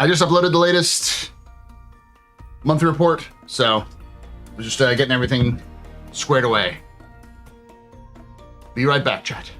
I just uploaded the latest monthly report, so we're just getting everything squared away. Be right back, chat.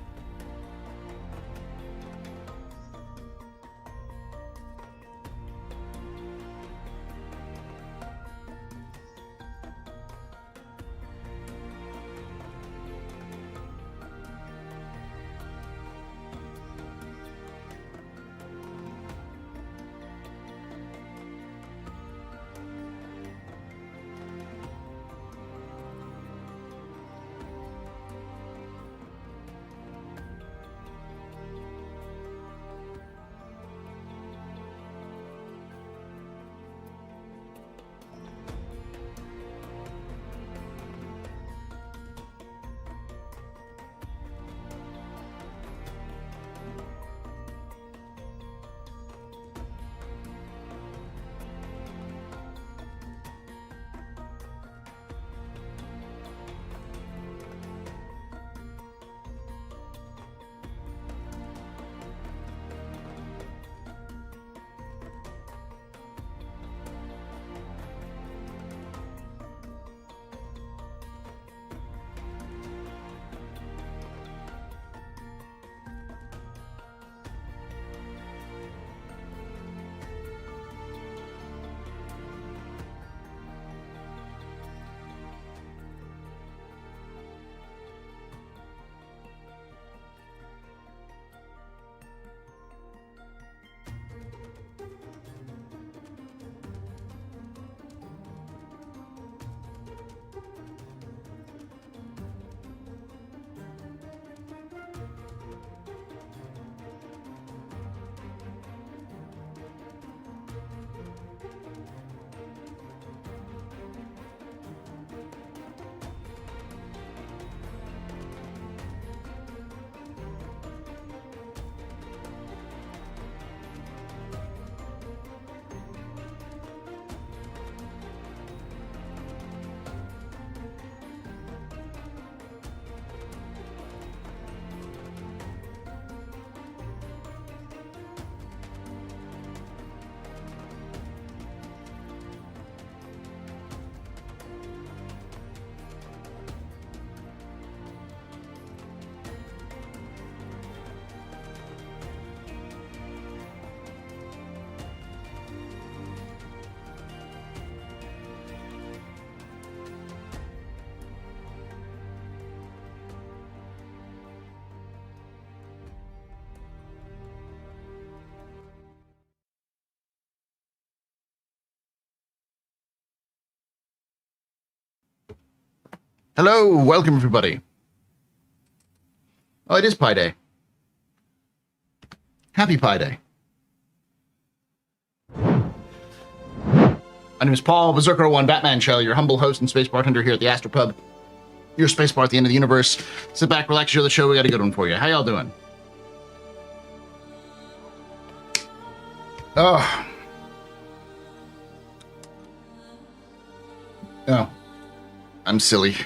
Hello, welcome everybody. Oh, it is Pi Day. Happy Pi Day. My name is Paul, Berserker01 Batman Shell, your humble host and space bartender here at the Astropub. Your space bar at the end of the universe. Sit back, relax, enjoy the show. We got a good one for you. How y'all doing? Oh. Oh. I'm silly.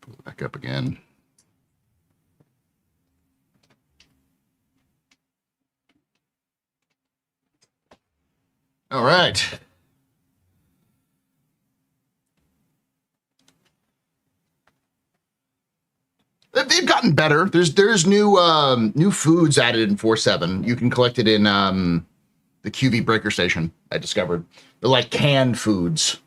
Pull it back up again. All right. They've gotten better. There's new foods added in 4.7. You can collect it in the QV breaker station. I discovered they're like canned foods.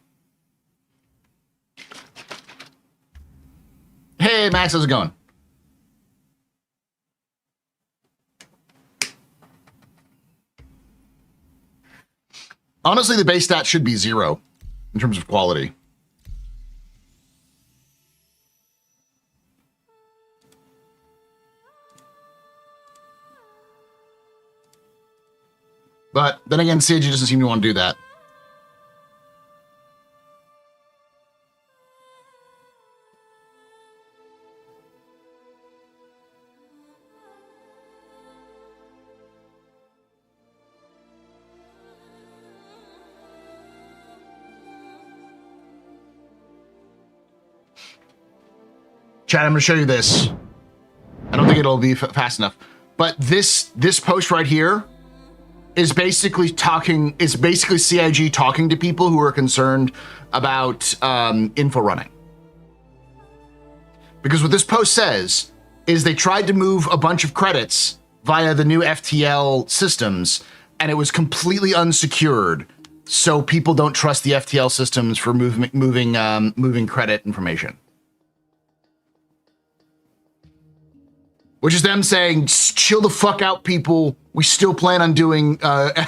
Hey Max, how's it going? Honestly, the base stat should be 0 in terms of quality. But then again, CG doesn't seem to want to do that. Chat, I'm going to show you this. I don't think it'll be fast enough. But this post right here is basically CIG talking to people who are concerned about info running. Because what this post says is they tried to move a bunch of credits via the new FTL systems, and it was completely unsecured, so people don't trust the FTL systems for moving credit information. Which is them saying, chill the fuck out, people. We still plan on doing. I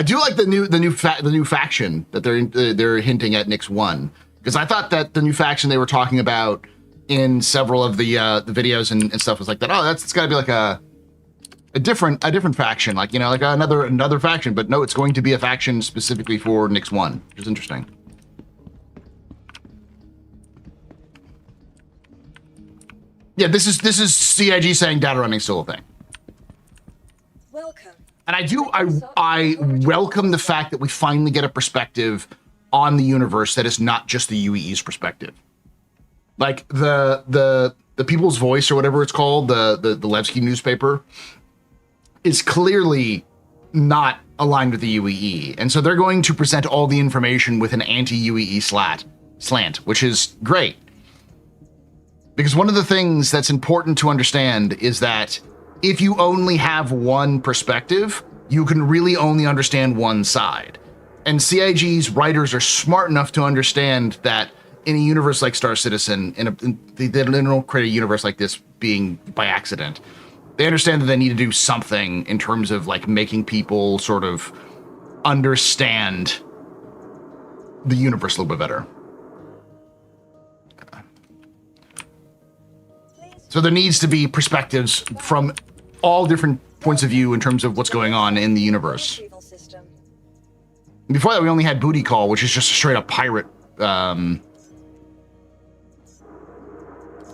do like the new faction that they're hinting at Nix 1, because I thought that the new faction they were talking about in several of the videos and stuff was like that. Oh, it's got to be like a different faction, like, you know, like another faction. But no, it's going to be a faction specifically for Nix 1, which is interesting. Yeah, this is CIG saying data running is still a thing. Welcome. And I welcome the fact that we finally get a perspective on the universe that is not just the UEE's perspective. Like the People's Voice or whatever it's called, the Levski newspaper, is clearly not aligned with the UEE. And so they're going to present all the information with an anti-UEE slant, which is great. Because one of the things that's important to understand is that if you only have one perspective, you can really only understand one side. And CIG's writers are smart enough to understand that in a universe like Star Citizen, they don't create a universe like this being by accident. They understand that they need to do something in terms of like making people sort of understand the universe a little bit better. So there needs to be perspectives from all different points of view in terms of what's going on in the universe. Before that, we only had Booty Call, which is just a straight up pirate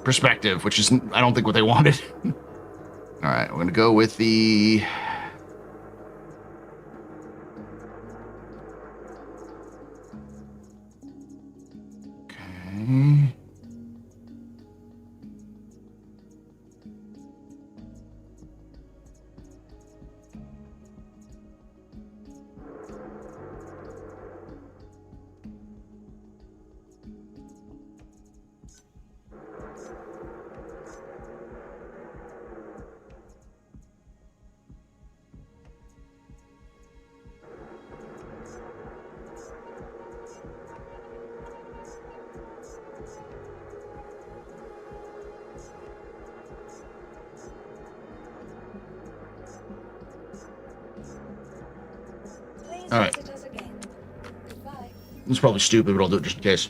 perspective, which is, I don't think, what they wanted. All right, we're going to go with the... Okay... All right. It's probably stupid, but I'll do it just in case.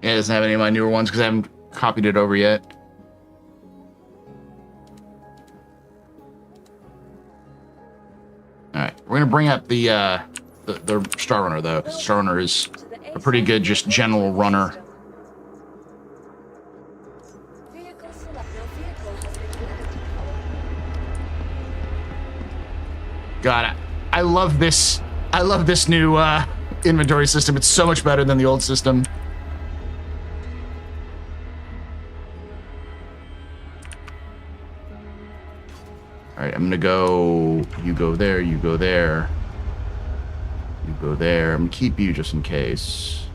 Yeah, it doesn't have any of my newer ones because I haven't copied it over yet. All right, we're gonna bring up the Star Runner though. Star Runner is a pretty good just general runner. God, I love this. I love this new inventory system. It's so much better than the old system. All right, I'm gonna go, you go there, you go there, you go there. I'm gonna keep you just in case.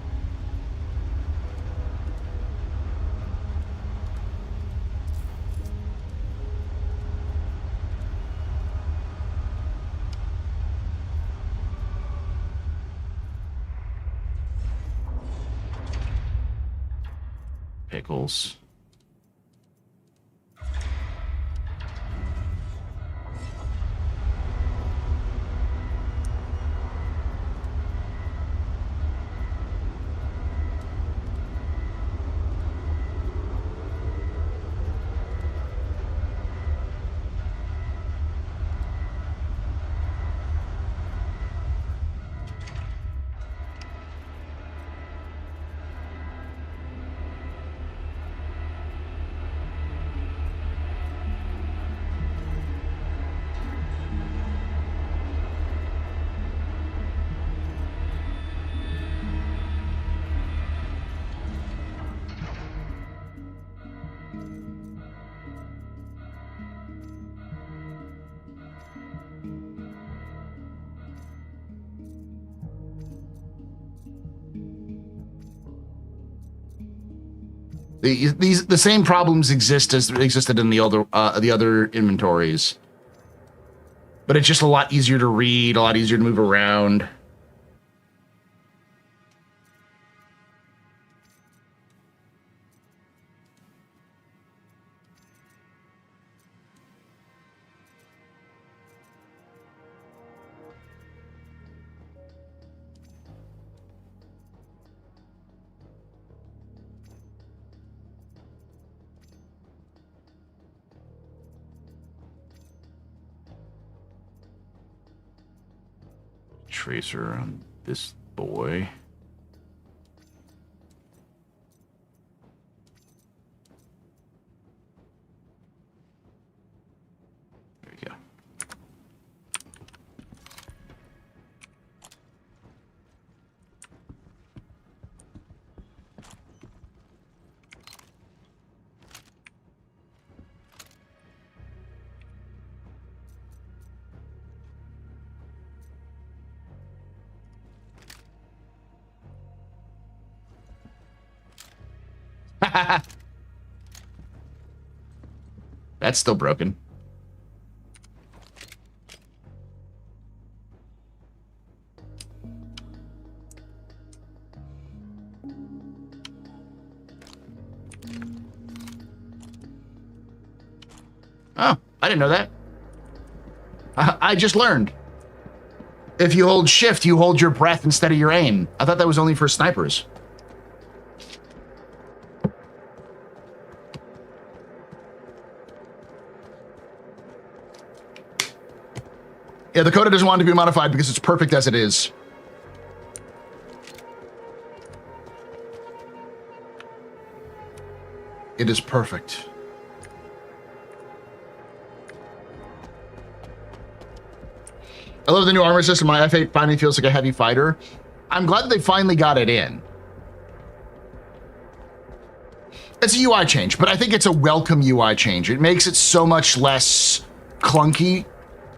Pickles. The same problems exist as existed in the other inventories, but it's just a lot easier to read, a lot easier to move around. Tracer on this boy. There we go. That's still broken. Oh, I didn't know that. I just learned. If you hold shift, you hold your breath instead of your aim. I thought that was only for snipers. Yeah, the coda doesn't want to be modified because it's perfect as it is. It is perfect. I love the new armor system. My F8 finally feels like a heavy fighter. I'm glad that they finally got it in. It's a UI change, but I think it's a welcome UI change. It makes it so much less clunky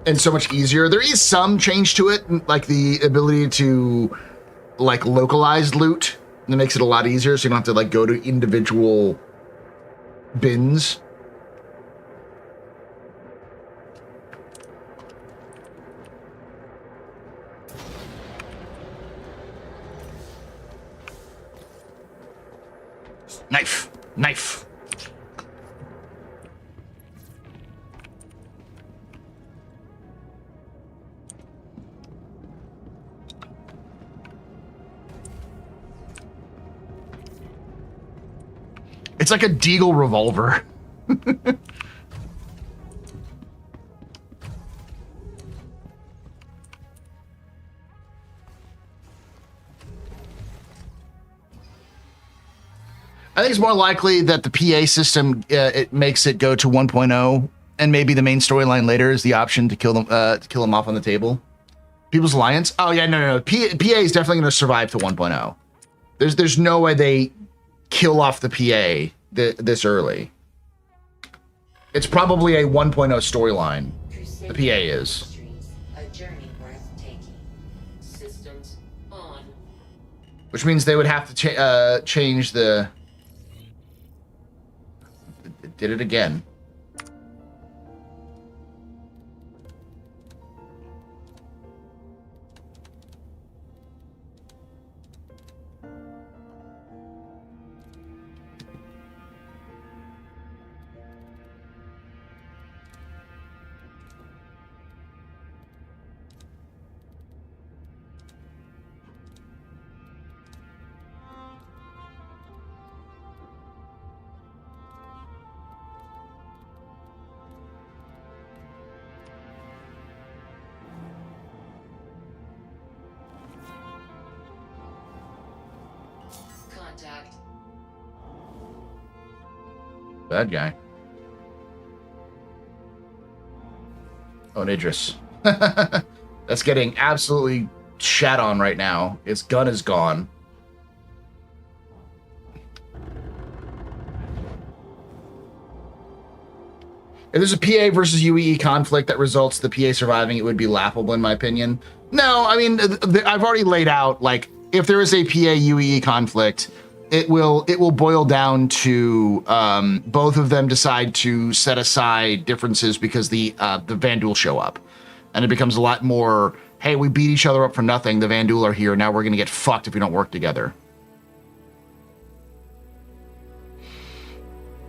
and so much easier. There is some change to it, like the ability to like localize loot. That makes it a lot easier, so you don't have to like go to individual bins. Knife, knife. It's like a Deagle revolver. I think it's more likely that the PA system, it makes it go to 1.0, and maybe the main storyline later is the option to kill them off on the table. People's Alliance? Oh yeah, no. PA is definitely going to survive to 1.0. There's no way they kill off the PA this early. It's probably a 1.0 storyline. The PA is. Which means they would have to change the... Did it again. Bad guy. Oh, and Idris. That's getting absolutely shat on right now. Its gun is gone. If there's a PA versus UEE conflict that results the PA surviving, it would be laughable in my opinion. No, I mean, I've already laid out, like, if there is a PA UEE conflict, it will boil down to both of them decide to set aside differences because the Vanduul show up, and it becomes a lot more, hey, we beat each other up for nothing. The Vanduul are here now. We're gonna get fucked if we don't work together.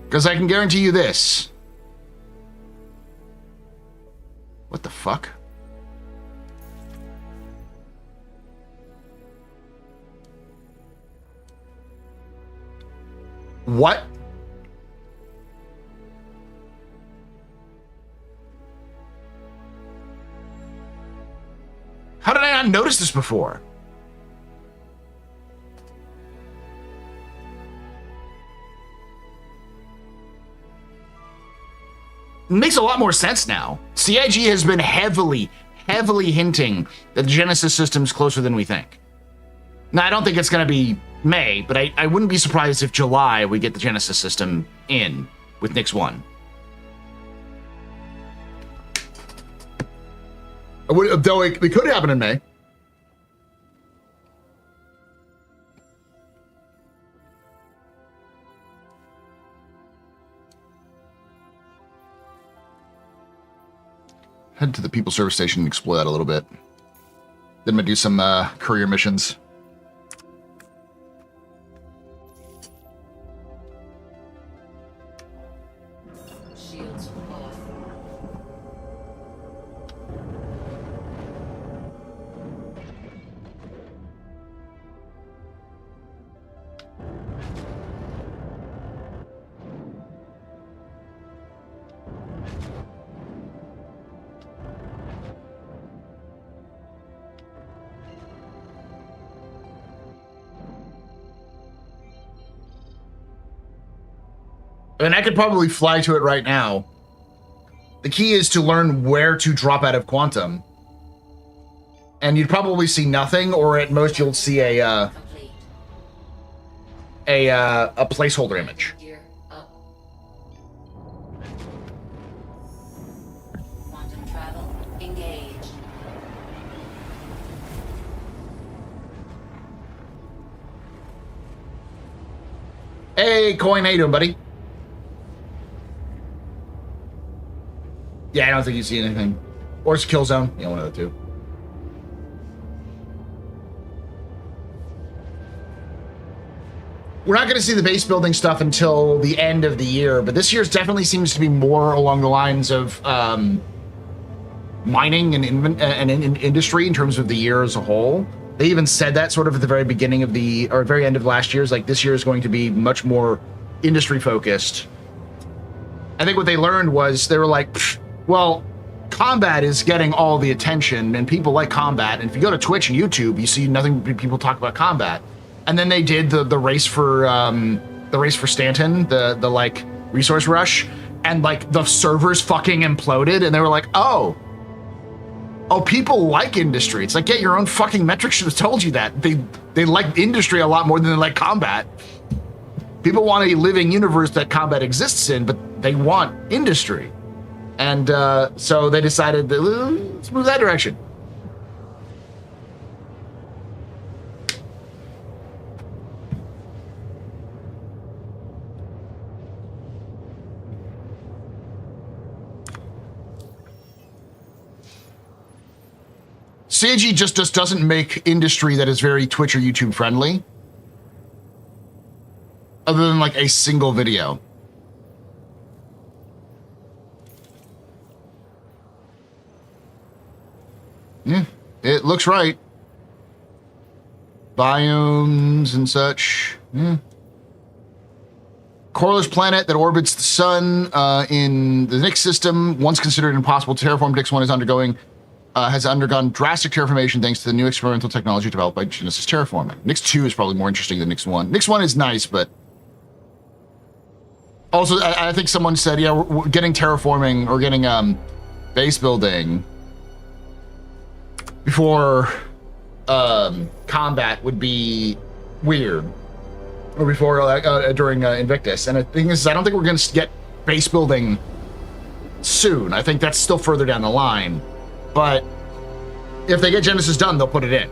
Because I can guarantee you this. What the fuck? What? How did I not notice this before? It makes a lot more sense now. CIG has been heavily hinting that the Genesis system's closer than we think. Now, I don't think it's going to be May, but I wouldn't be surprised if July we get the Genesis system in with Nyx 1. Though it could happen in May. Head to the People Service Station and explore that a little bit. Then I'm going to do some courier missions. And I could probably fly to it right now. The key is to learn where to drop out of Quantum. And you'd probably see nothing, or at most you'll see a placeholder image. Quantum travel engaged. Hey, Coin, how you doing, buddy? Yeah, I don't think you see anything. Or it's Kill Zone. Yeah, one of the two. We're not going to see the base building stuff until the end of the year, but this year's definitely seems to be more along the lines of mining and industry in terms of the year as a whole. They even said that sort of at the very beginning of or very end of last year's, like this year is going to be much more industry focused. I think what they learned was they were like, well, combat is getting all the attention and people like combat. And if you go to Twitch and YouTube, you see nothing but people talk about combat. And then they did the race for Stanton, the like resource rush, and like the servers fucking imploded. And they were like, oh, people like industry. It's like, yeah, your own fucking metrics should have told you that. They like industry a lot more than they like combat. People want a living universe that combat exists in, but they want industry. And so they decided that, let's move that direction. CIG just doesn't make industry that is very Twitch or YouTube friendly. Other than like a single video. Yeah, it looks right. Biomes and such. Yeah. Coreless planet that orbits the sun in the Nyx system, once considered impossible to terraform. Nyx 1 has undergone drastic terraformation thanks to the new experimental technology developed by Genesis Terraforming. Nyx 2 is probably more interesting than Nyx 1. Nyx 1 is nice, but also I think someone said, yeah, we're getting terraforming or getting base building before combat would be weird, or before during Invictus. And the thing is, I don't think we're going to get base building soon. I think that's still further down the line. But if they get Genesis done, they'll put it in.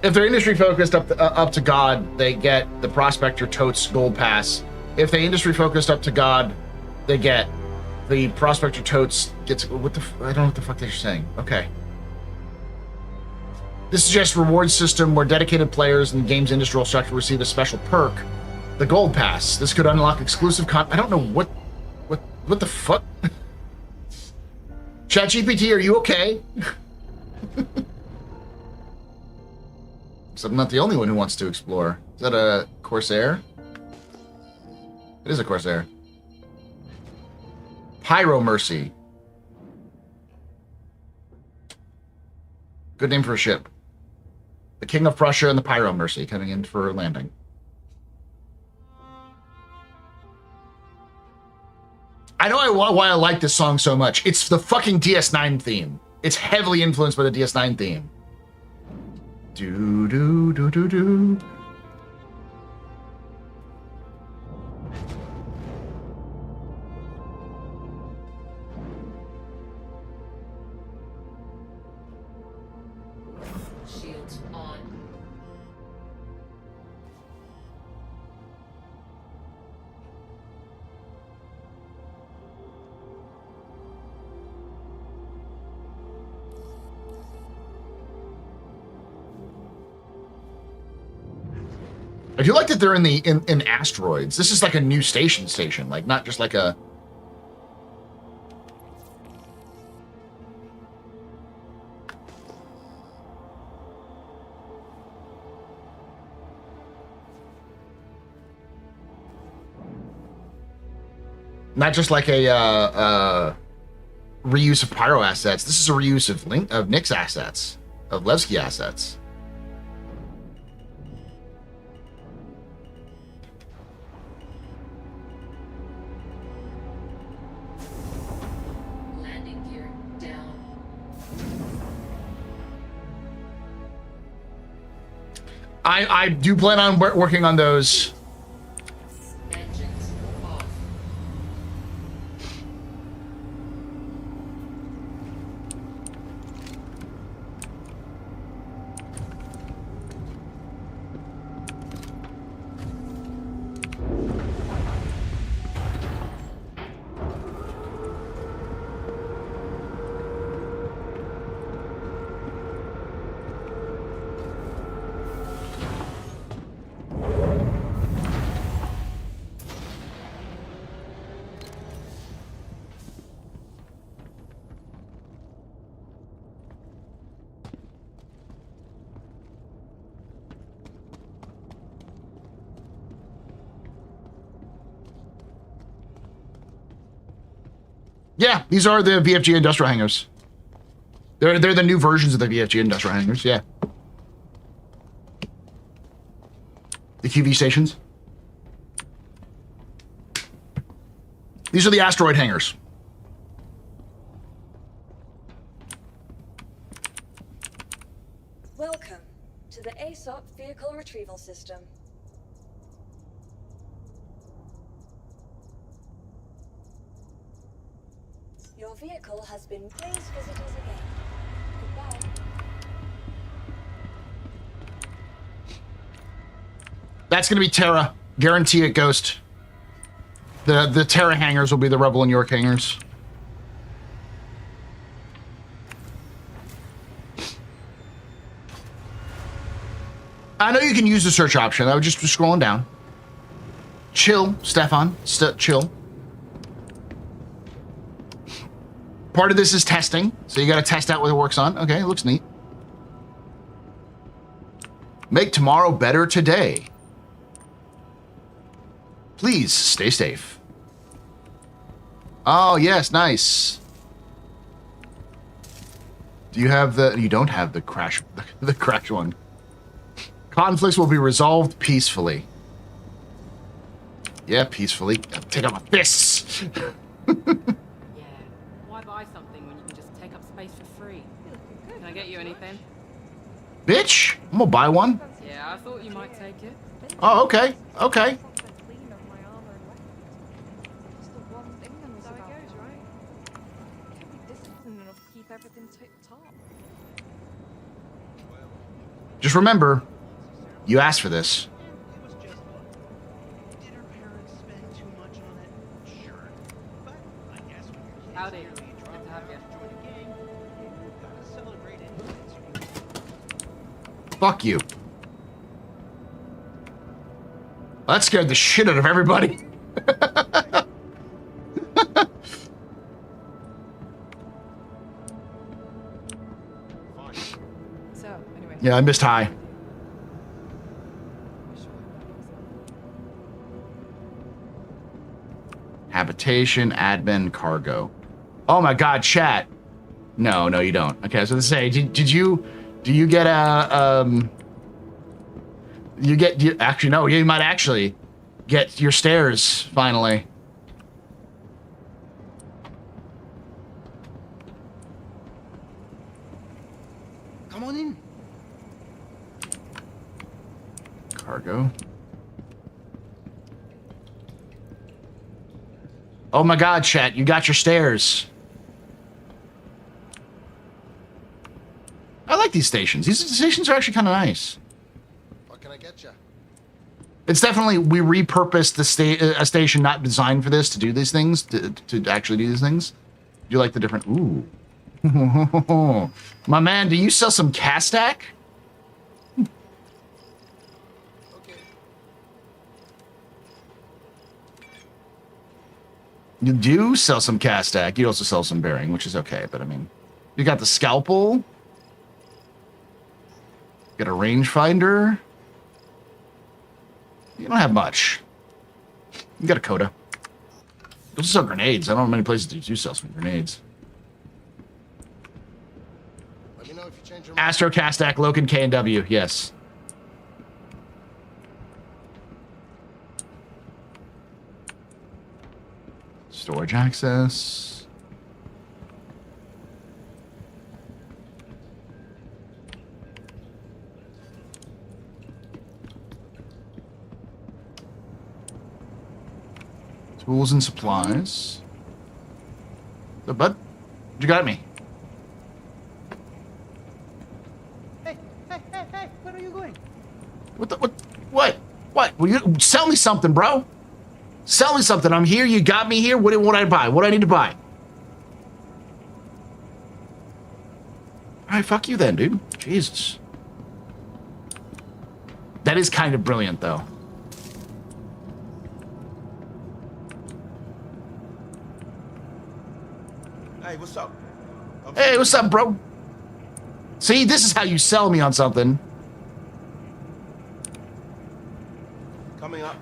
If they're industry focused up to God, they get the Prospector Totes Gold Pass. If they industry focused up to God, they get the Prospector Totes gets what the I don't know what the fuck they're saying. Okay. This is just reward system where dedicated players in the game's industrial structure receive a special perk, the Gold Pass. This could unlock exclusive I don't know what the fuck. ChatGPT, are you okay? So I'm not the only one who wants to explore. Is that a Corsair? It is a Corsair. Pyro Mercy. Good name for a ship. The King of Prussia and the Pyro Mercy coming in for landing. I know why I like this song so much. It's the fucking DS9 theme. It's heavily influenced by the DS9 theme. Do do do do do. Shields on. I do like that they're in asteroids. This is like a new station, like not just like a. Not just like a reuse of Pyro assets. This is a reuse of Nick's assets, of Levski assets. Landing gear down. I do plan on working on those. Engines off. Yeah, these are the VFG industrial hangars. They're the new versions of the VFG industrial hangars. Yeah. The QV stations. These are the asteroid hangars. Welcome to the ASOP Vehicle Retrieval System. Your vehicle has been please visit us again. Goodbye. That's going to be Terra. Guarantee it, Ghost. The Terra hangars will be the Rebel and York hangars. I know you can use the search option. I was just scrolling down. Chill, Stefan. Chill. Part of this is testing, so you got to test out what it works on. Okay, it looks neat. Make tomorrow better today. Please stay safe. Oh, yes, nice. Do you have the... You don't have the crash... The crash one. Conflicts will be resolved peacefully. Yeah, peacefully. Take out my fists. Why buy something when you can just take up space for free? Can I get you anything? Bitch, I'm gonna buy one. Yeah, I thought you might take it. Oh, okay. Okay. Just remember, you asked for this. It was just fun. Did her parents spend too much on it? Sure. But I guess when your kids Howdy. nearly Good drop to have out you. to join a gang, you gotta celebrate any wins you can. Fuck you. That scared the shit out of everybody. So, anyway. Yeah, I missed high. Habitation, admin, cargo. Oh my god, chat. No, you don't. Okay, I was gonna say, do you get a, actually, no, you might actually get your stairs, finally. Come on in. Cargo. Oh my god, chat, you got your stairs. I like these stations. These stations are actually kind of nice. What can I get you? It's definitely, we repurposed a station not designed for this to do these things, to actually do these things. Do you like the different, ooh. My man, do you sell some Castac? Okay. You do sell some Castac. You also sell some bearing, which is okay, but I mean, you got the scalpel. Got a rangefinder. You don't have much. You got a coda. You also sell grenades. I don't know many places that do sell some grenades. Let me know if you change your mind. Astro, Castac, Loken, K, and W. Yes. Storage access. Tools and supplies. So, bud, what you got at me? Hey, where are you going? What? Will you sell me something, bro? Sell me something. I'm here. You got me here. What do I buy? What do I need to buy? All right, fuck you then, dude. Jesus. That is kind of brilliant, though. Hey, what's up? Hey, what's up, bro? See, this is how you sell me on something. Coming up.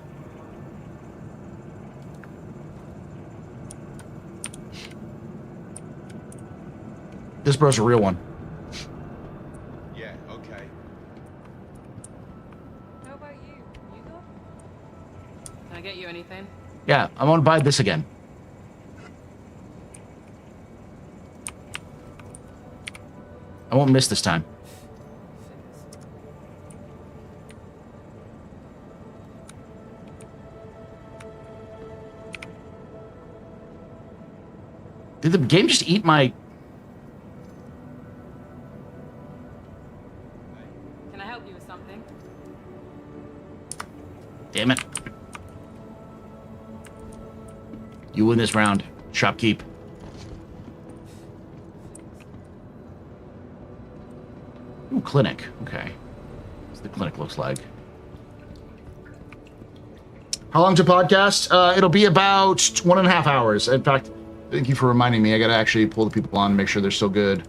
This bro's a real one. Yeah, okay. How about you? You go? Can I get you anything? Yeah, I want to buy this again. I won't miss this time. Did the game just eat my... Can I help you with something? Damn it. You win this round. Shopkeep. Ooh, clinic. Okay. What's the clinic looks like? How long's your podcast? It'll be about 1.5 hours. In fact, thank you for reminding me. I gotta actually pull the people on and make sure they're still good.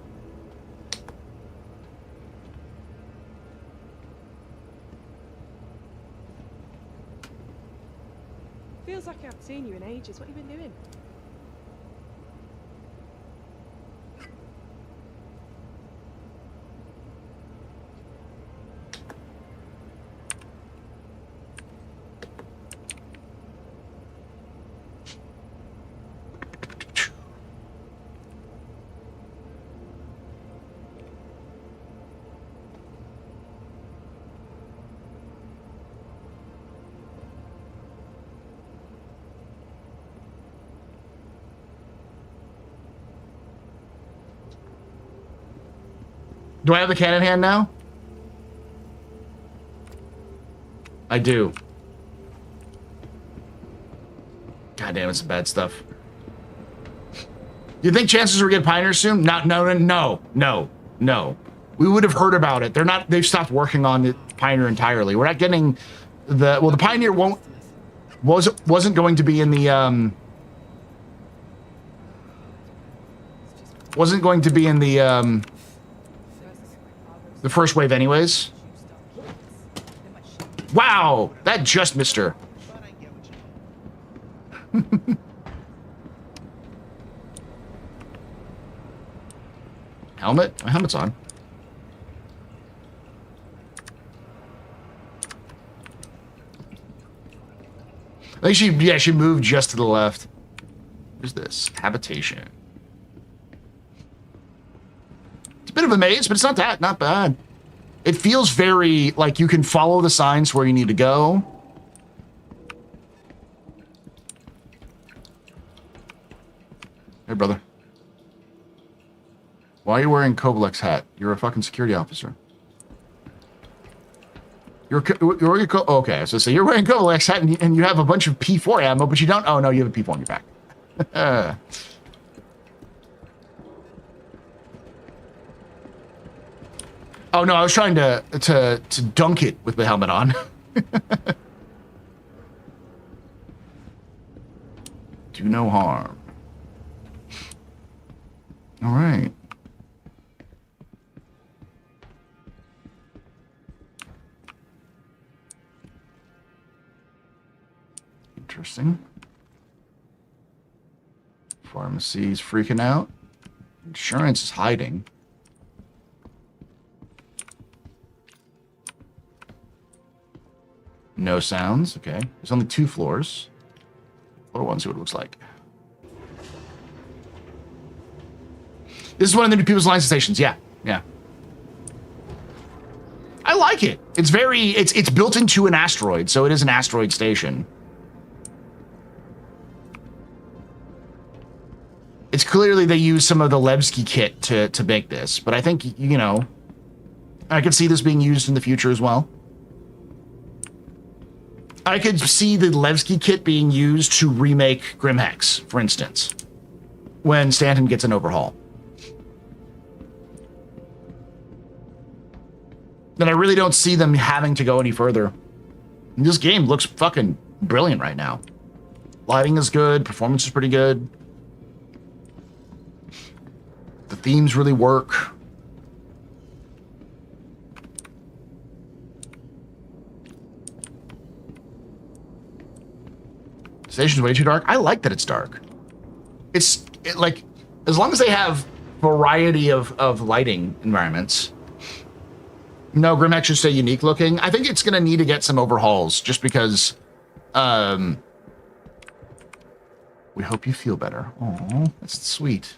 Feels like I haven't seen you in ages. What have you been doing? Do I have the cannon hand now? I do. God damn, it's some bad stuff. You think chances we're getting Pioneer soon? No. We would have heard about it. They've stopped working on the Pioneer entirely. We're not getting the Pioneer wasn't going to be in the the first wave anyways. Wow, that just missed her. But I get what you mean. Helmet? My helmet's on. I think she moved just to the left. What's this? Habitation. It's a bit of a maze, but it's not bad. It feels very like you can follow the signs where you need to go. Hey, brother. Why are you wearing Kovalek's hat? You're a fucking security officer. Okay, so you're wearing Kovalek's hat and you have a bunch of P4 ammo, but you don't. Oh no, you have a P4 on your back. Oh no, I was trying to dunk it with the helmet on. Do no harm. All right. Interesting. Pharmacy's freaking out. Insurance is hiding. No sounds. Okay. There's only 2 floors. Floor 1, see what it looks like. This is one of the new people's line stations. Yeah. I like it. It's it's built into an asteroid, so it is an asteroid station. It's clearly they use some of the Levski kit to make this, but I think, you know, I could see this being used in the future as well. I could see the Levski kit being used to remake Grimhex, for instance, when Stanton gets an overhaul. Then I really don't see them having to go any further. This game looks fucking brilliant right now. Lighting is good, performance is pretty good. The themes really work. The station's way too dark. I like that it's dark. Like, as long as they have variety of lighting environments. No, Grimhex should stay unique looking. I think it's going to need to get some overhauls just because we hope you feel better. Oh, that's sweet.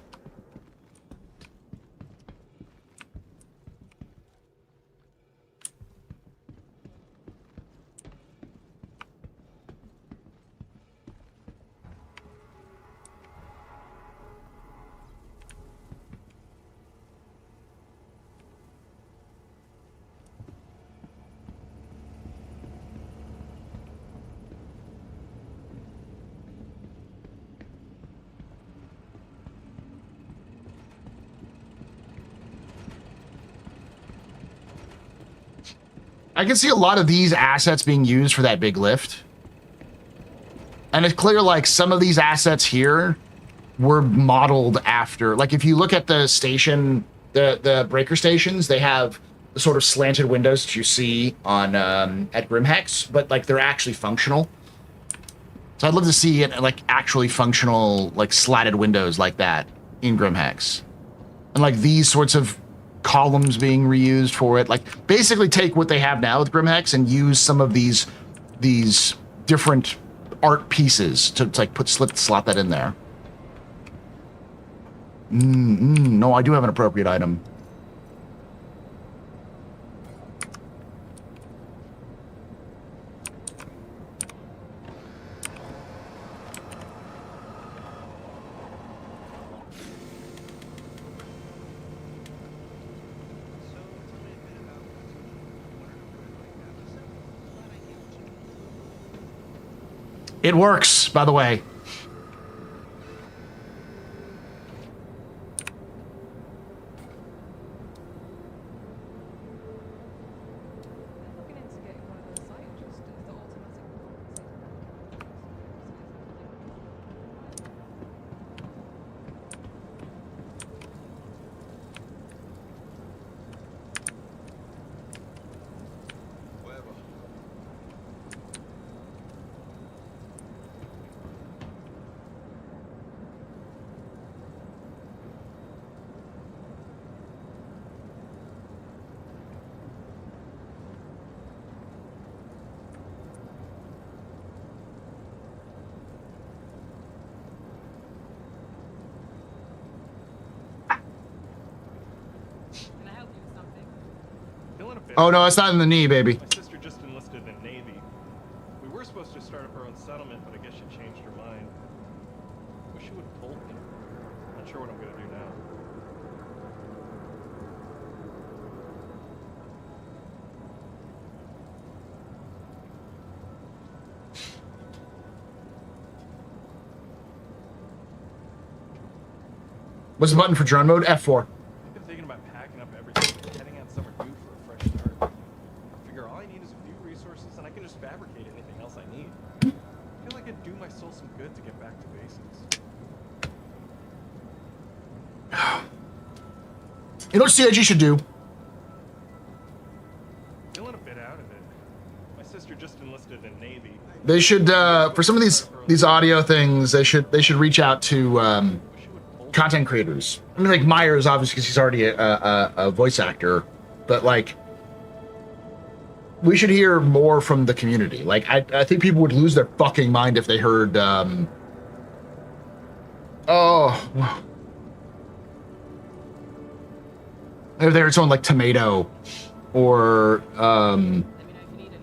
I can see a lot of these assets being used for that big lift. And it's clear, like, some of these assets here were modeled after, like, if you look at the station, the breaker stations, they have the sort of slanted windows that you see on at Grimhex, but, like, they're actually functional. So I'd love to see it, like, actually functional, like, slatted windows like that in Grimhex. And, like, these sorts of columns being reused for it, like, basically take what they have now with Grimhex and use some of these different art pieces to like slot that in there. No, I do have an appropriate item. It works, by the way. Looking into getting one of those site adjusters, the Whatever. Can I help you with something? Feeling a bit. Oh no, it's not in the knee, baby. My sister just enlisted in the Navy. We were supposed to start up our own settlement, but I guess she changed her mind. Wish she would have told me. Not sure what I'm gonna do now. What's the button for drone mode? F4. I've been thinking about packing up everything and heading out somewhere new for a fresh start. I figure all I need is a few resources and I can just fabricate anything else I need. I feel like I'd do my soul some good to get back to basics. You know what CIG should do? Feeling a bit out of it. My sister just enlisted in the Navy. They should for some of these audio things. They should reach out to Wish she would have told me. content creators. I mean, like Myers, obviously, because he's already a voice actor, but like, we should hear more from the community. Like, I think people would lose their fucking mind if they heard. If they heard someone like Tomato, or Let me know if you need anything.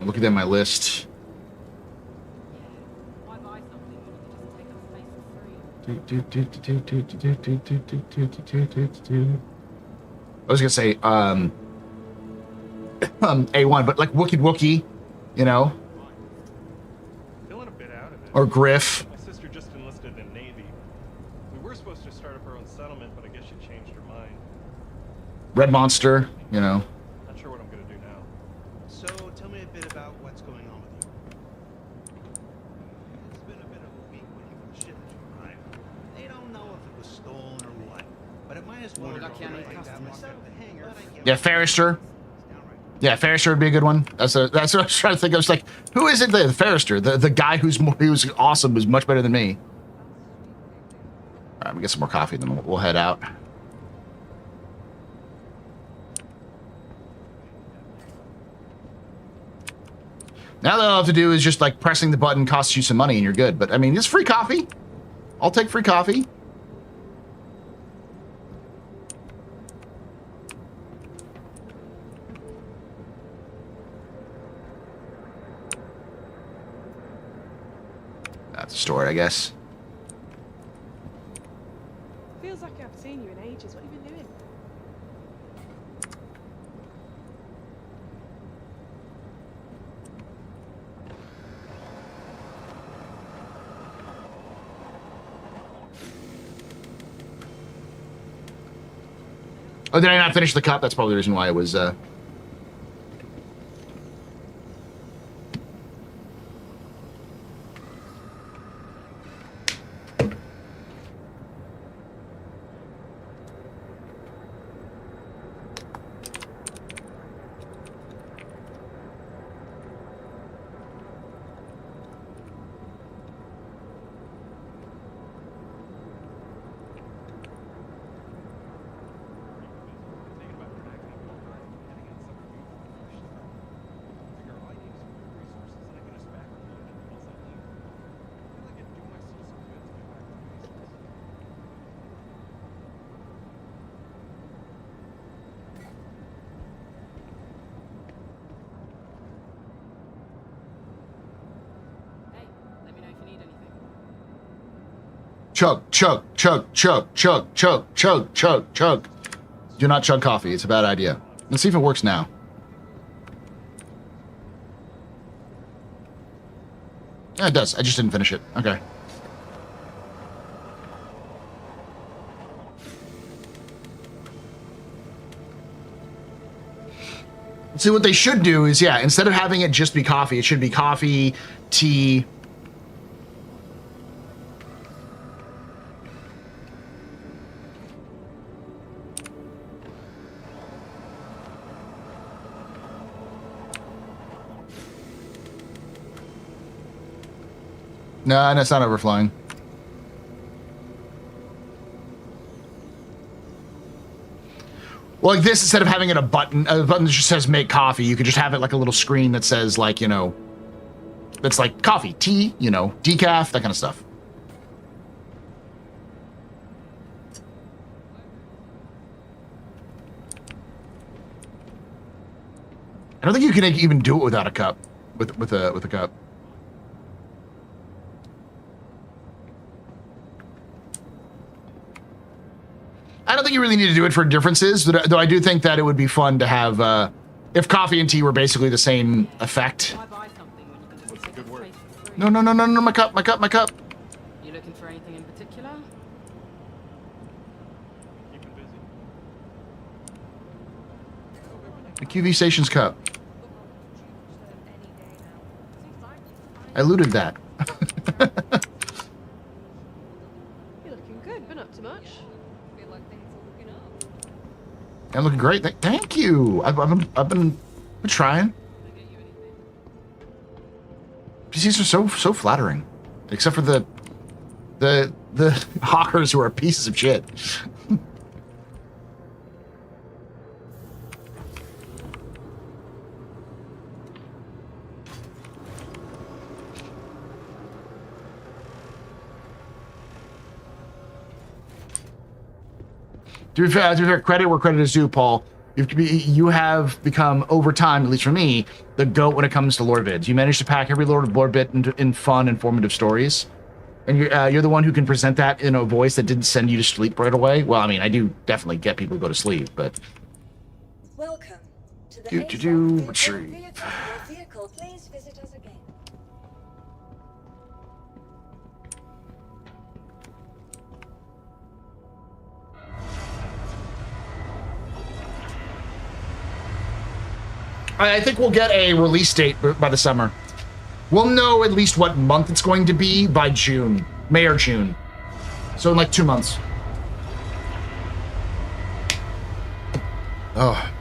looking at my list. Why buy something when you can just take up space for free? I was gonna say A1, but like Wookie, you know, Feeling a bit out of it. or Griff. My sister just enlisted in the Navy. We were supposed to start up our own settlement, but I guess she changed her mind. Red Monster, you know. Not sure what I'm gonna do now. So, tell me a bit about what's going on with you. It's been a bit of a week waiting for the ship to arrive. They don't know if it was stolen or what, but it might as well Got have county been like that customers. myself. The hangar. Yeah, Forrester. Yeah, Forrester would be a good one. That's what I was trying to think. I was like, who is it? The Forrester, the guy who's awesome, who's much better than me. All right, we get some more coffee, then we'll head out. Now all I have to do is just like pressing the button costs you some money and you're good. But I mean, it's free coffee. I'll take free coffee. That's a story, I guess. feels like I haven't seen you in ages. What have you been doing? Oh, did I not finish the cup? That's probably the reason why it was, Thinking about packing up everything and heading out somewhere new for a fresh start. I figure all I need is a few resources and I can just fabricate anything else I need. I feel like I'd do my soul some good to get back to basics. Hey, let me know if you need anything. chug, chug, chug, chug, chug, chug, chug, chug, chug. Do not chug coffee. It's a bad idea. Let's see if it works now. Yeah, it does. I just didn't finish it. Okay. See, what they should do is, yeah, instead of having it just be coffee, it should be coffee, tea. No, that's not overflowing. Well, like this, instead of having it a button that just says make coffee, you could just have it like a little screen that says like, you know, that's like coffee, tea, you know, decaf, that kind of stuff. I don't think you can even do it without a cup, with a cup. I don't think you really need to do it for differences, though I do think that it would be fun to have, if coffee and tea were basically the same effect. Why buy something when you can just What's the take good up word? space for free? No, my cup. You looking for anything in particular? Keeping busy. The QV Station's cup. I looted that. You're looking good. Been up to much? Feel like things are looking up. I'm looking great. Thank you. I've been trying. PCs are so flattering, except for the hawkers who are pieces of shit. To be fair, credit where credit is due, Paul. You have become, over time, at least for me, the GOAT when it comes to lore vids. You managed to pack every lore bit in fun, informative stories. And you're the one who can present that in a voice that didn't send you to sleep right away. Well, I mean, I do definitely get people who go to sleep, but... Welcome to the Retrieve. Your vehicle, please visit us again. I think we'll get a release date by the summer. We'll know at least what month it's going to be by June. May or June. So in like 2 months. Oh.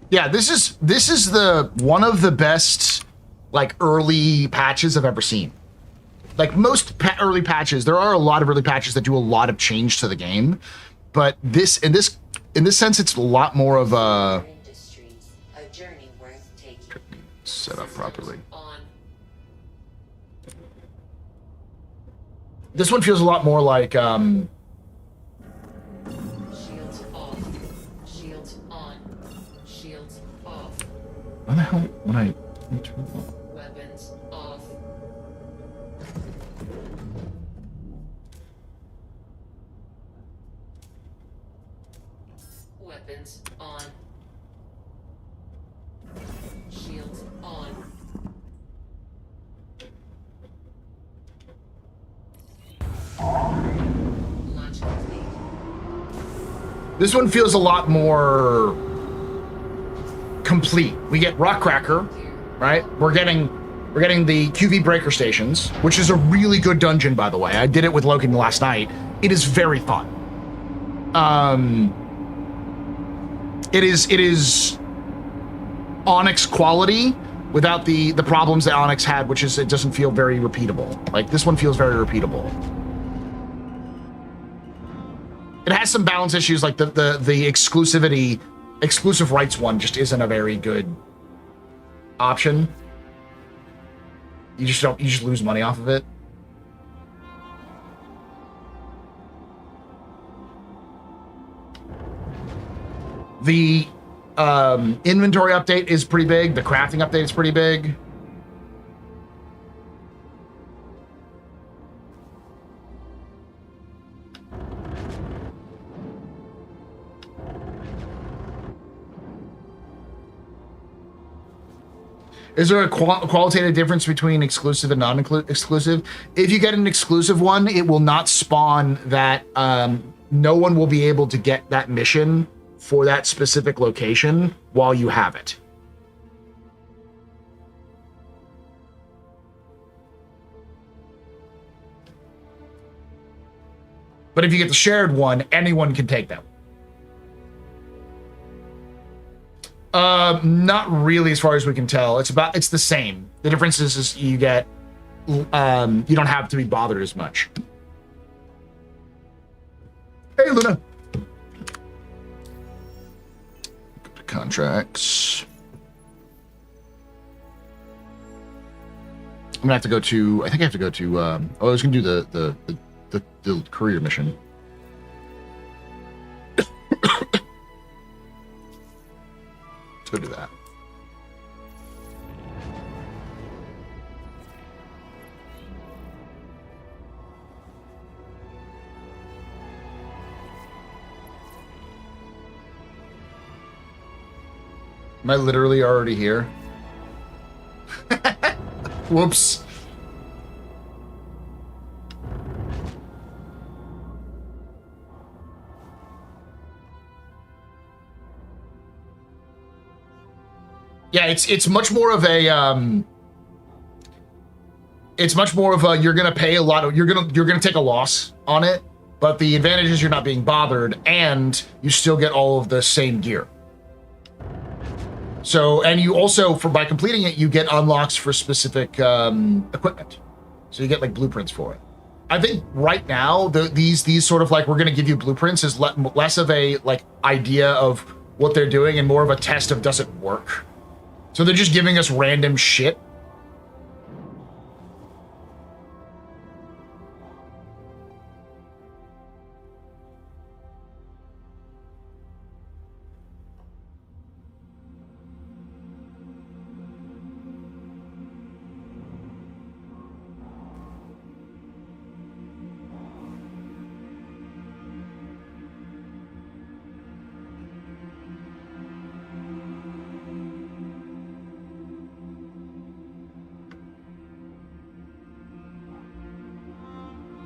Yeah, this is the one of the best like early patches I've ever seen. Like most early patches, there are a lot of early patches that do a lot of change to the game, but this in this sense, it's a lot more of a Industries, a journey worth taking. set up properly. On. This one feels a lot more like Shields off. Shields on. Shields off. what the hell when I Weapons off. Weapons on. Shields on. Launch complete. This one feels a lot more complete. We get Rock Cracker, right? We're getting the QV breaker stations, which is a really good dungeon, by the way. I did it with Logan last night. It is very fun. It is Onyx quality without the problems that Onyx had, which is it doesn't feel very repeatable. Like this one feels very repeatable. It has some balance issues, like the exclusive rights one just isn't a very good option. You just lose money off of it. The inventory update is pretty big. The crafting update is pretty big. Is there a qualitative difference between exclusive and non-exclusive? If you get an exclusive one, it will not spawn that. No one will be able to get that mission for that specific location while you have it. But if you get the shared one, anyone can take that. Not really, as far as we can tell. It's the same. The difference is you get, you don't have to be bothered as much. Hey, Luna. Go to contracts. I'm gonna have to go to. I think I have to go to. I was gonna do the career mission. Let's go do that. Am I literally already here? Whoops. Yeah, it's much more of a you're gonna pay a lot of you're gonna take a loss on it, but the advantage is you're not being bothered and you still get all of the same gear. So, and you also, by completing it, you get unlocks for specific equipment. So you get like blueprints for it. I think right now these sort of like, we're gonna give you blueprints is less of a like idea of what they're doing and more of a test of does it work. So they're just giving us random shit.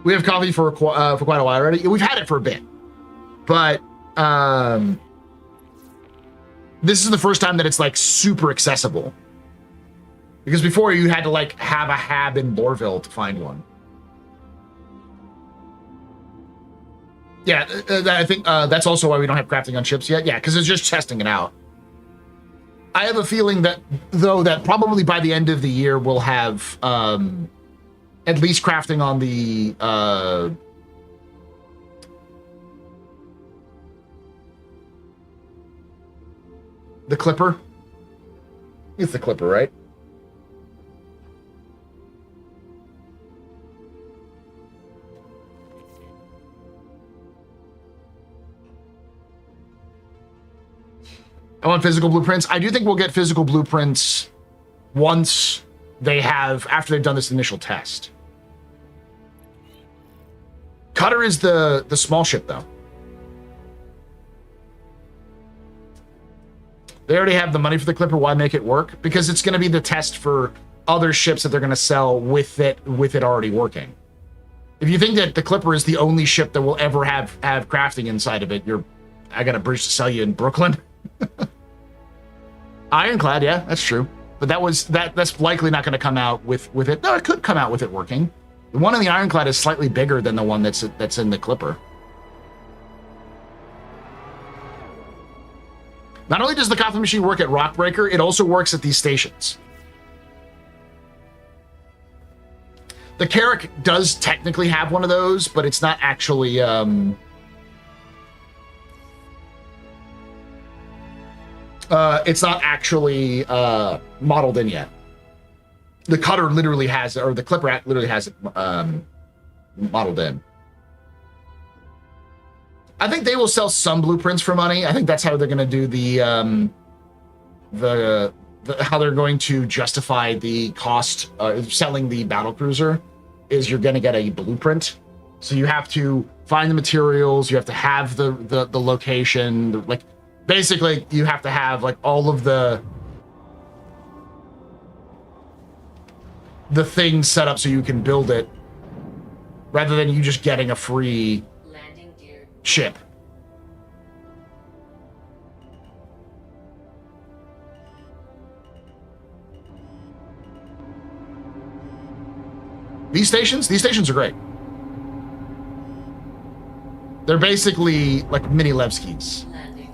We have coffee for quite a while already. We've had it for a bit, but this is the first time that it's like super accessible. Because before you had to like have a hab in Lorville to find one. Yeah, I think that's also why we don't have crafting on ships yet. Yeah, because it's just testing it out. I have a feeling that though that probably by the end of the year we'll have at least crafting on the Clipper. It's the Clipper, right? I want physical blueprints. I do think we'll get physical blueprints once after they've done this initial test. Cutter is the small ship, though. They already have the money for the Clipper. Why make it work? Because it's going to be the test for other ships that they're going to sell with it already working. If you think that the Clipper is the only ship that will ever have crafting inside of it, I got a bridge to sell you in Brooklyn. Ironclad, yeah, that's true. But that's likely not going to come out with it. No, it could come out with it working. The one in the Ironclad is slightly bigger than the one that's in the Clipper. Not only does the coffee machine work at Rockbreaker, it also works at these stations. The Carrack does technically have one of those, but it's not actually It's not actually modeled in yet. The cutter literally has it, or the clipper literally has it modeled in. I think they will sell some blueprints for money. I think that's how they're going to do the how they're going to justify the cost selling the battlecruiser is you're going to get a blueprint. So you have to find the materials, you have to have the location, like basically you have to have like all of the things set up so you can build it rather than you just getting a free Landing gear. ship. These stations are great. They're basically like mini Levskis. Landing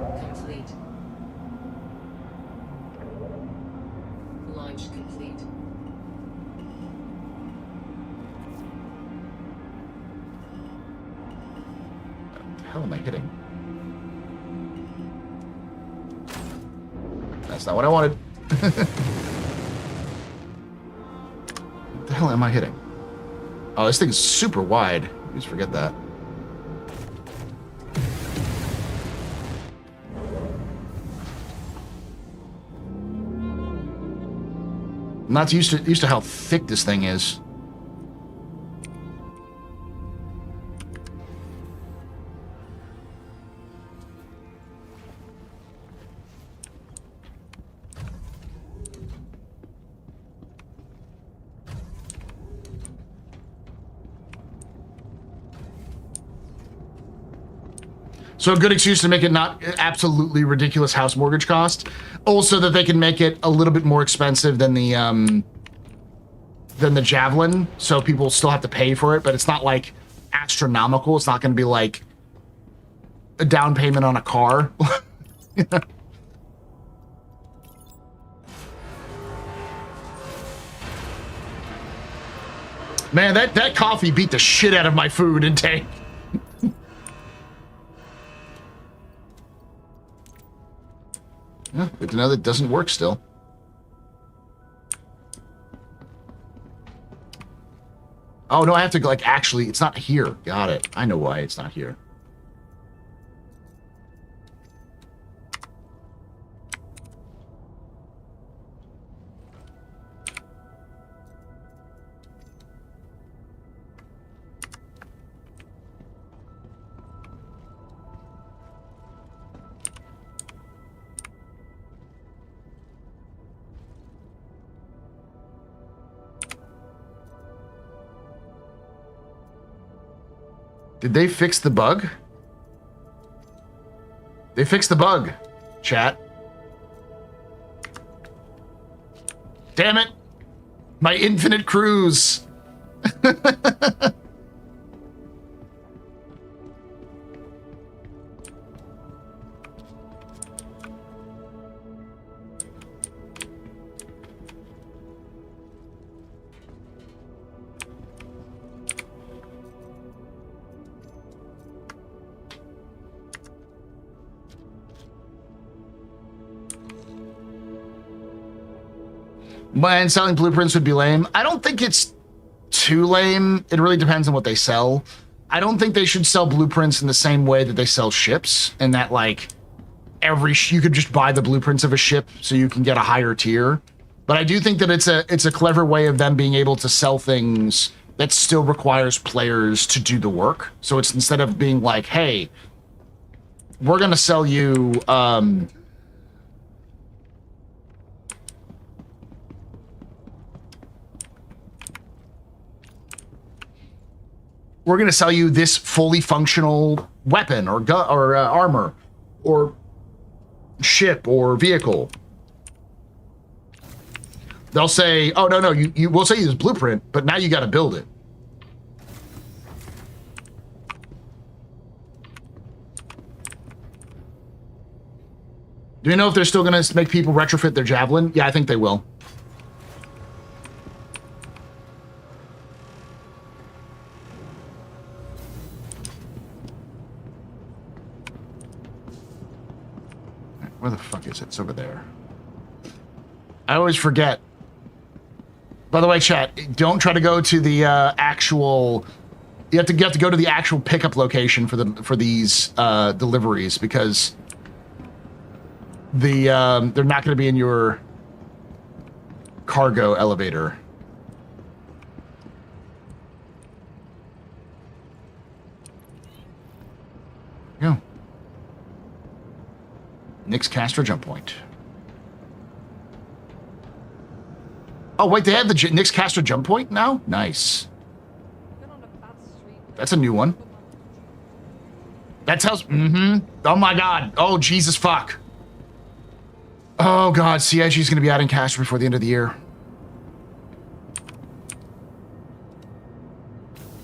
complete. Launch complete. What the hell am I hitting? That's not what I wanted. What the hell am I hitting? Oh, this thing's super wide. Just forget that. I'm not used to how thick this thing is. So a good excuse to make it not absolutely ridiculous house mortgage cost. Also that they can make it a little bit more expensive than the Javelin, so people still have to pay for it, but it's not like astronomical. It's not going to be like a down payment on a car. Man, that coffee beat the shit out of my food intake. Yeah, good to know that doesn't work still. Oh, no, I have to, like, actually, it's not here. Got it. I know why it's not here. Did they fix the bug? They fixed the bug, chat. Damn it. My infinite cruise. And selling blueprints would be lame. I don't think it's too lame. It really depends on what they sell. I don't think they should sell blueprints in the same way that they sell ships, and that like you could just buy the blueprints of a ship so you can get a higher tier. But I do think that it's a clever way of them being able to sell things that still requires players to do the work. So it's instead of being like, hey, we're gonna sell you we're going to sell you this fully functional weapon or gun or armor or ship or vehicle. They'll say, oh, no, you we'll sell you this blueprint, but now you got to build it. Do you know if they're still going to make people retrofit their Javelin? Yeah, I think they will. Where the fuck is it? It's over there. I always forget. By the way, chat, don't try to go to the actual. You have to go to the actual pickup location for these deliveries because they're not going to be in your cargo elevator. Go. Nick's Castro jump point. Oh wait, they have the Nick's Castro jump point now? Nice. Been on a bad streak. That's a new one. That tells. Oh my god. Oh Jesus fuck. Oh god, CIG is going to be adding Castro before the end of the year.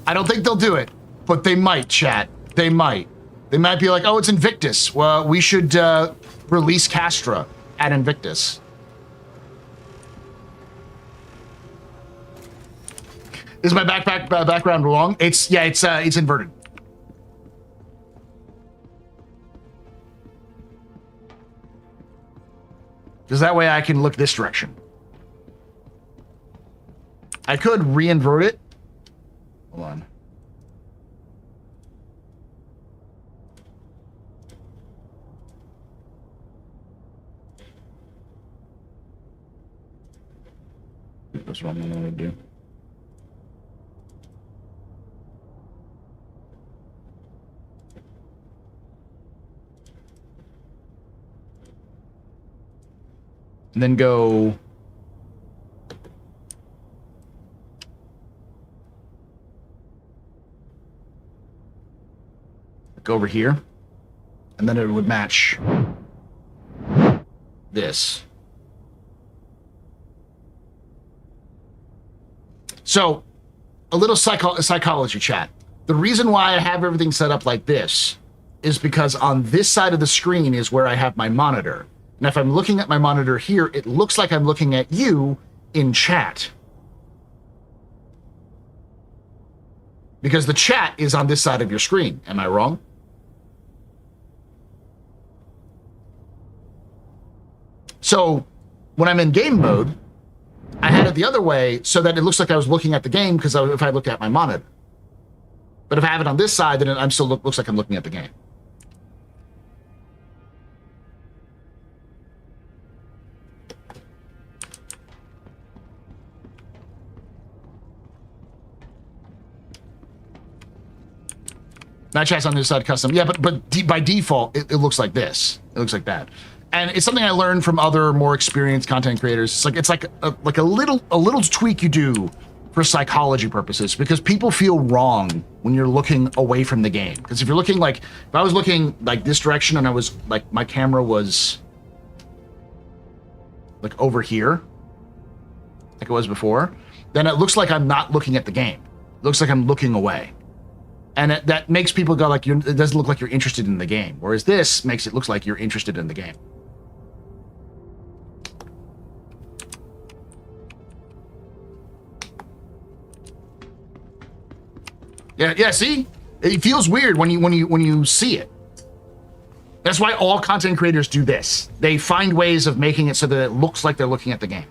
I don't think they'll do it, but they might, chat. They might. They might be like, oh, it's Invictus. Well, we should release Castra at Invictus. Is my background wrong? It's inverted. Because that way I can look this direction. I could re-invert it. Hold on. That's what I'm going to do. And then go over here, and then it would match this. So, a little psychology chat. The reason why I have everything set up like this is because on this side of the screen is where I have my monitor. And if I'm looking at my monitor here, it looks like I'm looking at you in chat. Because the chat is on this side of your screen. Am I wrong? So, when I'm in game mode, I had it the other way so that it looks like I was looking at the game because if I looked at my monitor. But if I have it on this side, then I'm still looks like I'm looking at the game. Not chat's on this side custom. Yeah, but by default, it looks like this. It looks like that. And it's something I learned from other more experienced content creators. It's like a little tweak you do for psychology purposes because people feel wrong when you're looking away from the game. Because if you're looking if I was looking like this direction and I was like my camera was like over here, like it was before, then it looks like I'm not looking at the game. It looks like I'm looking away. And that makes people go like, it doesn't look like you're interested in the game. Whereas this makes it look like you're interested in the game. Yeah, see? It feels weird when you see it. That's why all content creators do this. They find ways of making it so that it looks like they're looking at the game.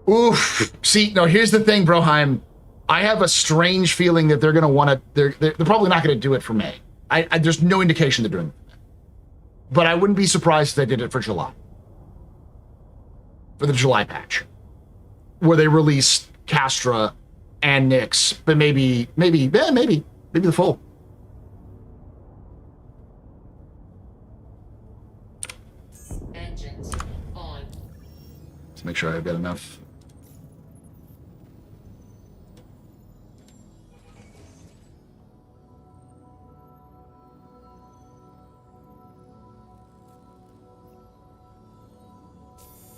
Oof. See, no, here's the thing, Broheim. I have a strange feeling that they're going to want to... They're probably not going to do it for May. There's no indication they're doing it. But I wouldn't be surprised if they did it for July. For the July patch. Where they release Castra and Nyx, but maybe the full. Engines on. Let's make sure I've got enough.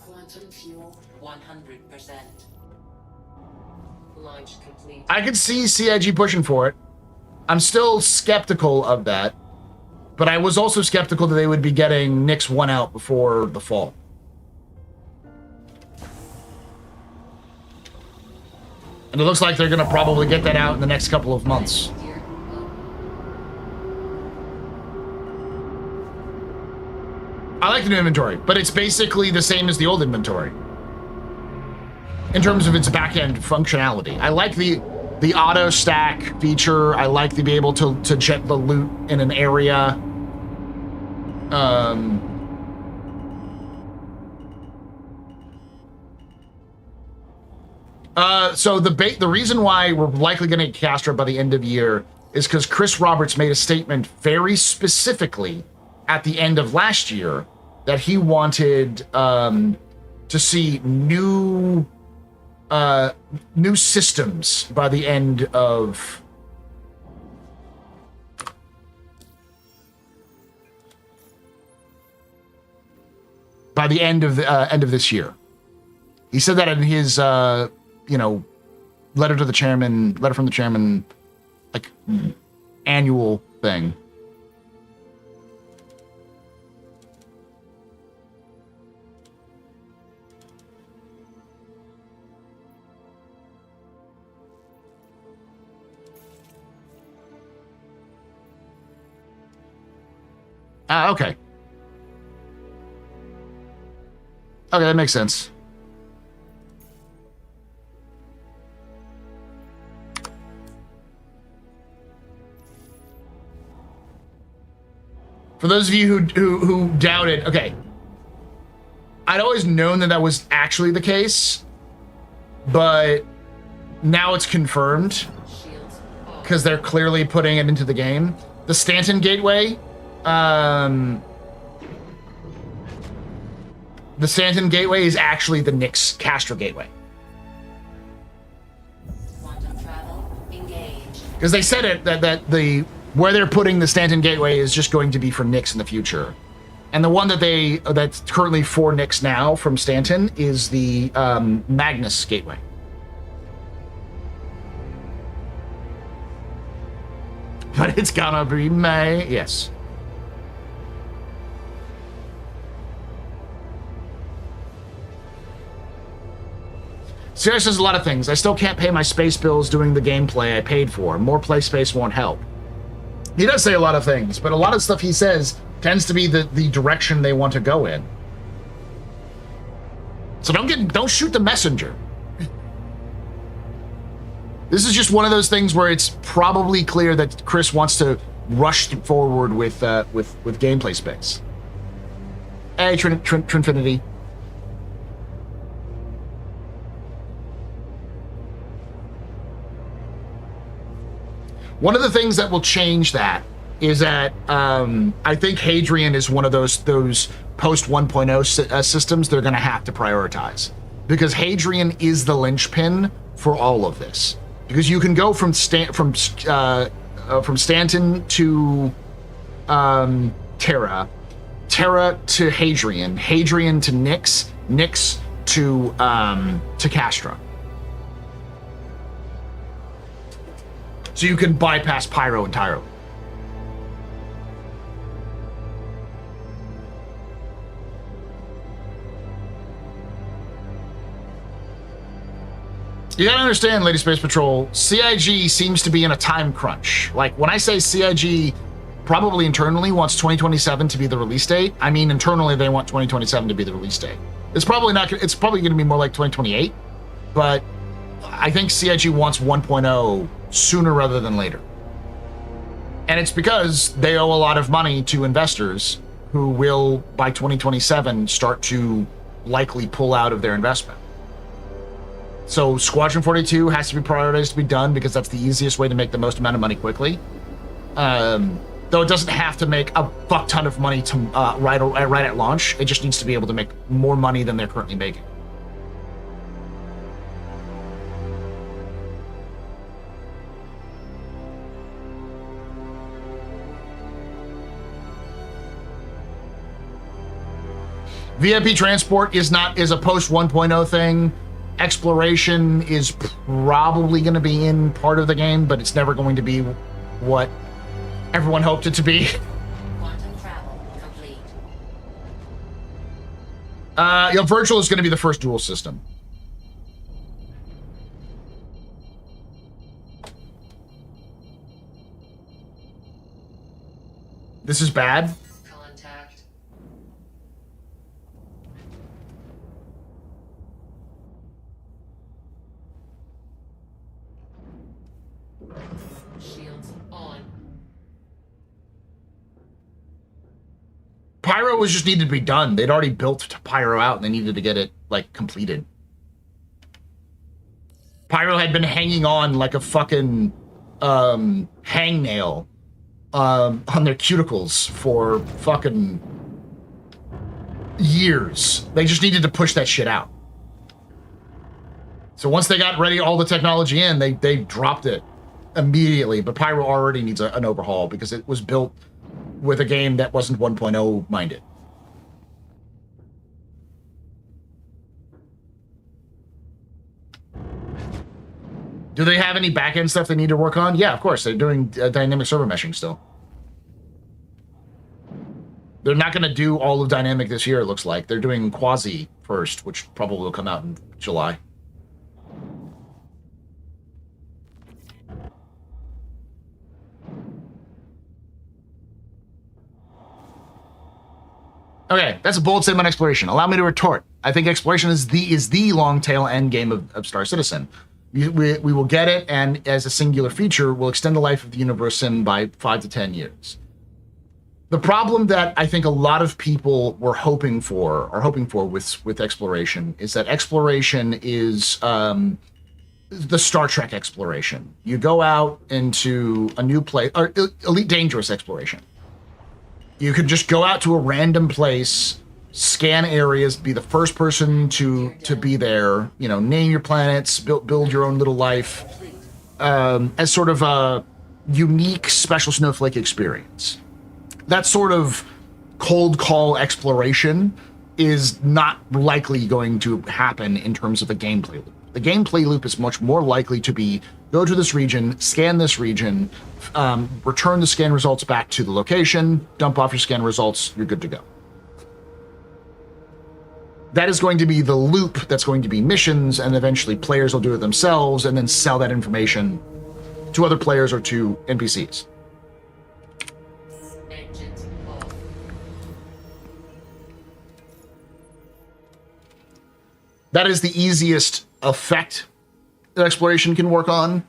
Quantum fuel 100%. Launch complete. I could see CIG pushing for it. I'm still skeptical of that, but I was also skeptical that they would be getting Nyx 1 out before the fall. And it looks like they're going to probably get that out in the next couple of months. I like the new inventory, but it's basically the same as the old inventory in terms of its back-end functionality. I like the auto stack feature. I like to be able to jet the loot in an area. So the reason why we're likely going to get Castro by the end of the year is because Chris Roberts made a statement very specifically at the end of last year that he wanted to see new systems by the end of this year. He said that in his letter from the chairman, like annual thing. Okay. Okay, that makes sense. For those of you who doubt it, okay. I'd always known that was actually the case, but now it's confirmed because they're clearly putting it into the game. The Stanton Gateway, the Stanton Gateway is actually the Nyx Castro Gateway. Quantum travel engaged. Because they said it that the where they're putting the Stanton Gateway is just going to be for Nyx in the future. And the one that's currently for Nyx now from Stanton is the Magnus Gateway. But it's gonna be May, yes. Sierra says a lot of things. I still can't pay my space bills doing the gameplay I paid for. More play space won't help. He does say a lot of things, but a lot of stuff he says tends to be the direction they want to go in. So don't shoot the messenger. This is just one of those things where it's probably clear that Chris wants to rush forward with gameplay space. Hey, Trinfinity. One of the things that will change that is that I think Hadrian is one of those post 1.0 systems they're going to have to prioritize, because Hadrian is the linchpin for all of this. Because you can go from Stanton to Terra to Hadrian to Nyx to Castra. So you can bypass Pyro entirely. You gotta understand, Lady Space Patrol, CIG seems to be in a time crunch. Like, when I say CIG probably internally wants 2027 to be the release date, I mean internally they want 2027 to be the release date. It's probably gonna be more like 2028, but I think CIG wants 1.0 sooner rather than later. And it's because they owe a lot of money to investors who will, by 2027, start to likely pull out of their investment. So Squadron 42 has to be prioritized to be done because that's the easiest way to make the most amount of money quickly. Though it doesn't have to make a fuck ton of money to right at launch. It just needs to be able to make more money than they're currently making. VIP transport is a post 1.0 thing. Exploration is probably going to be in part of the game, but it's never going to be what everyone hoped it to be. Quantum travel complete. Virtual is going to be the first dual system. This is bad. Contact. Shields on. Pyro was just needed to be done. They'd already built Pyro out and they needed to get it, like, completed. Pyro had been hanging on like a fucking hangnail on their cuticles for fucking years. They just needed to push that shit out. So once they got ready, all the technology in, they dropped it immediately. But Pyro already needs an overhaul because it was built with a game that wasn't 1.0 minded. Do they have any back-end stuff they need to work on? Yeah, of course. They're doing dynamic server meshing still. They're not going to do all of dynamic this year, it looks like. They're doing quasi first, which probably will come out in July. Okay, that's a bold statement on exploration. Allow me to retort. I think exploration is the long tail end game of Star Citizen. We will get it, and as a singular feature, we'll extend the life of the universe sim by 5 to 10 years. The problem that I think a lot of people were hoping for with exploration is that exploration is the Star Trek exploration. You go out into a new place, or Elite Dangerous exploration. You could just go out to a random place, scan areas, be the first person to be there, you know, name your planets, build your own little life, as sort of a unique special snowflake experience. That sort of cold call exploration is not likely going to happen in terms of a gameplay loop. The gameplay loop is much more likely to be go to this region, scan this region, return the scan results back to the location, dump off your scan results, you're good to go. That is going to be the loop that's going to be missions, and eventually players will do it themselves and then sell that information to other players or to NPCs. Engines off. That is the easiest effect that exploration can work on,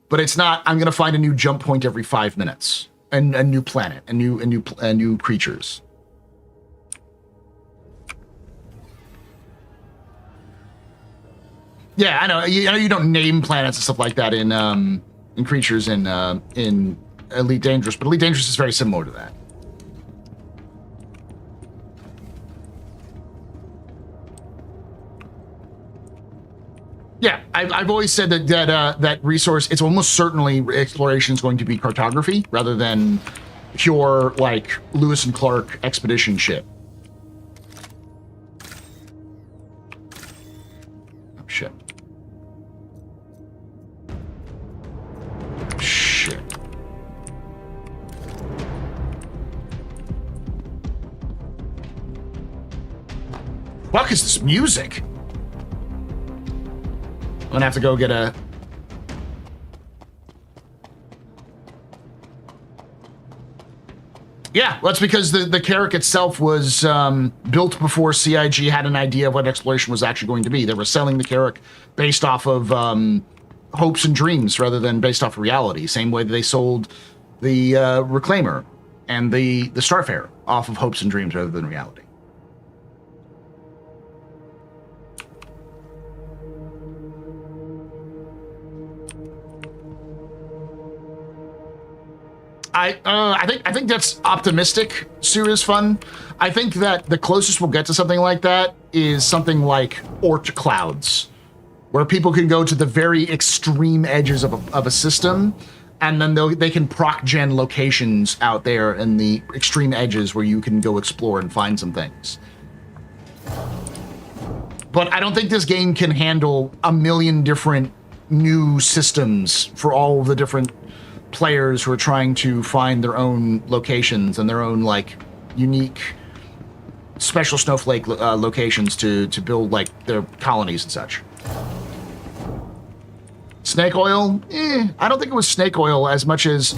but it's not, I'm going to find a new jump point every 5 minutes, and a new planet, and new creatures. Yeah, I know you don't name planets and stuff like that in creatures in Elite Dangerous, but Elite Dangerous is very similar to that. Yeah, I've always said that resource, it's almost certainly exploration is going to be cartography rather than pure, like, Lewis and Clark expedition shit. Oh, shit. Shit. Fuck is this music? I'm gonna have to go get a... Yeah, well, that's because the Carrack itself was built before CIG had an idea of what exploration was actually going to be. They were selling the Carrack based off of hopes and dreams rather than based off of reality. Same way that they sold the Reclaimer and the Starfarer off of hopes and dreams rather than reality. I think that's optimistic. Serious fun. I think that the closest we'll get to something like that is something like Oort Clouds, where people can go to the very extreme edges of a system, and then they can proc gen locations out there in the extreme edges where you can go explore and find some things. But I don't think this game can handle a million different new systems for all of the different players who are trying to find their own locations and their own, like, unique special snowflake locations to build, like, their colonies and such. Snake oil? I don't think it was snake oil as much as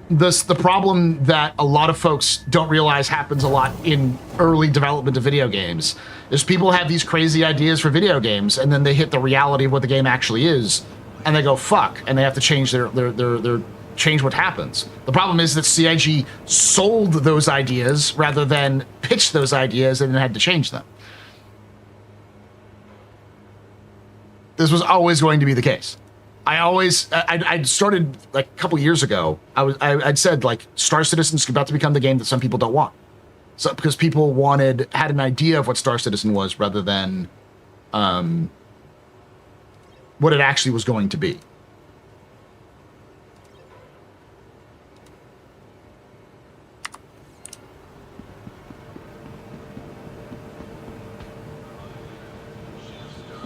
the problem that a lot of folks don't realize happens a lot in early development of video games is people have these crazy ideas for video games, and then they hit the reality of what the game actually is, and they go fuck, and they have to change their change what happens. The problem is that CIG sold those ideas rather than pitched those ideas and then had to change them. This was always going to be the case. I started like a couple years ago. I'd said like Star Citizen's about to become the game that some people don't want. So because people had an idea of what Star Citizen was rather than what it actually was going to be.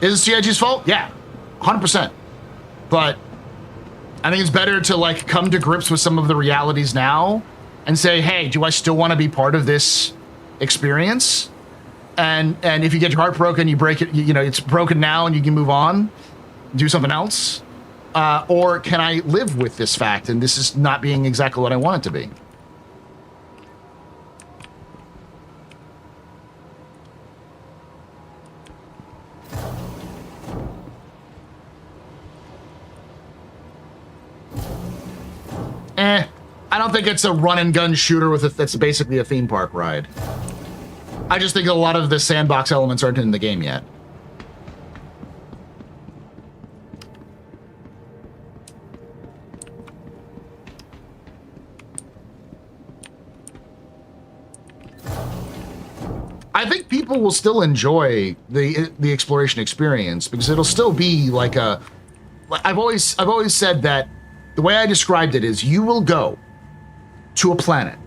Is it CIG's fault? Yeah, 100%. But I think it's better to like come to grips with some of the realities now and say, hey, do I still want to be part of this experience? And if you get your heart broken, you break it, you know, it's broken now and you can move on, do something else. Or can I live with this fact and this is not being exactly what I want it to be? I don't think it's a run and gun shooter that's basically a theme park ride. I just think a lot of the sandbox elements aren't in the game yet. I think people will still enjoy the exploration experience because it'll still be like a. I've always said that the way I described it is you will go to a planet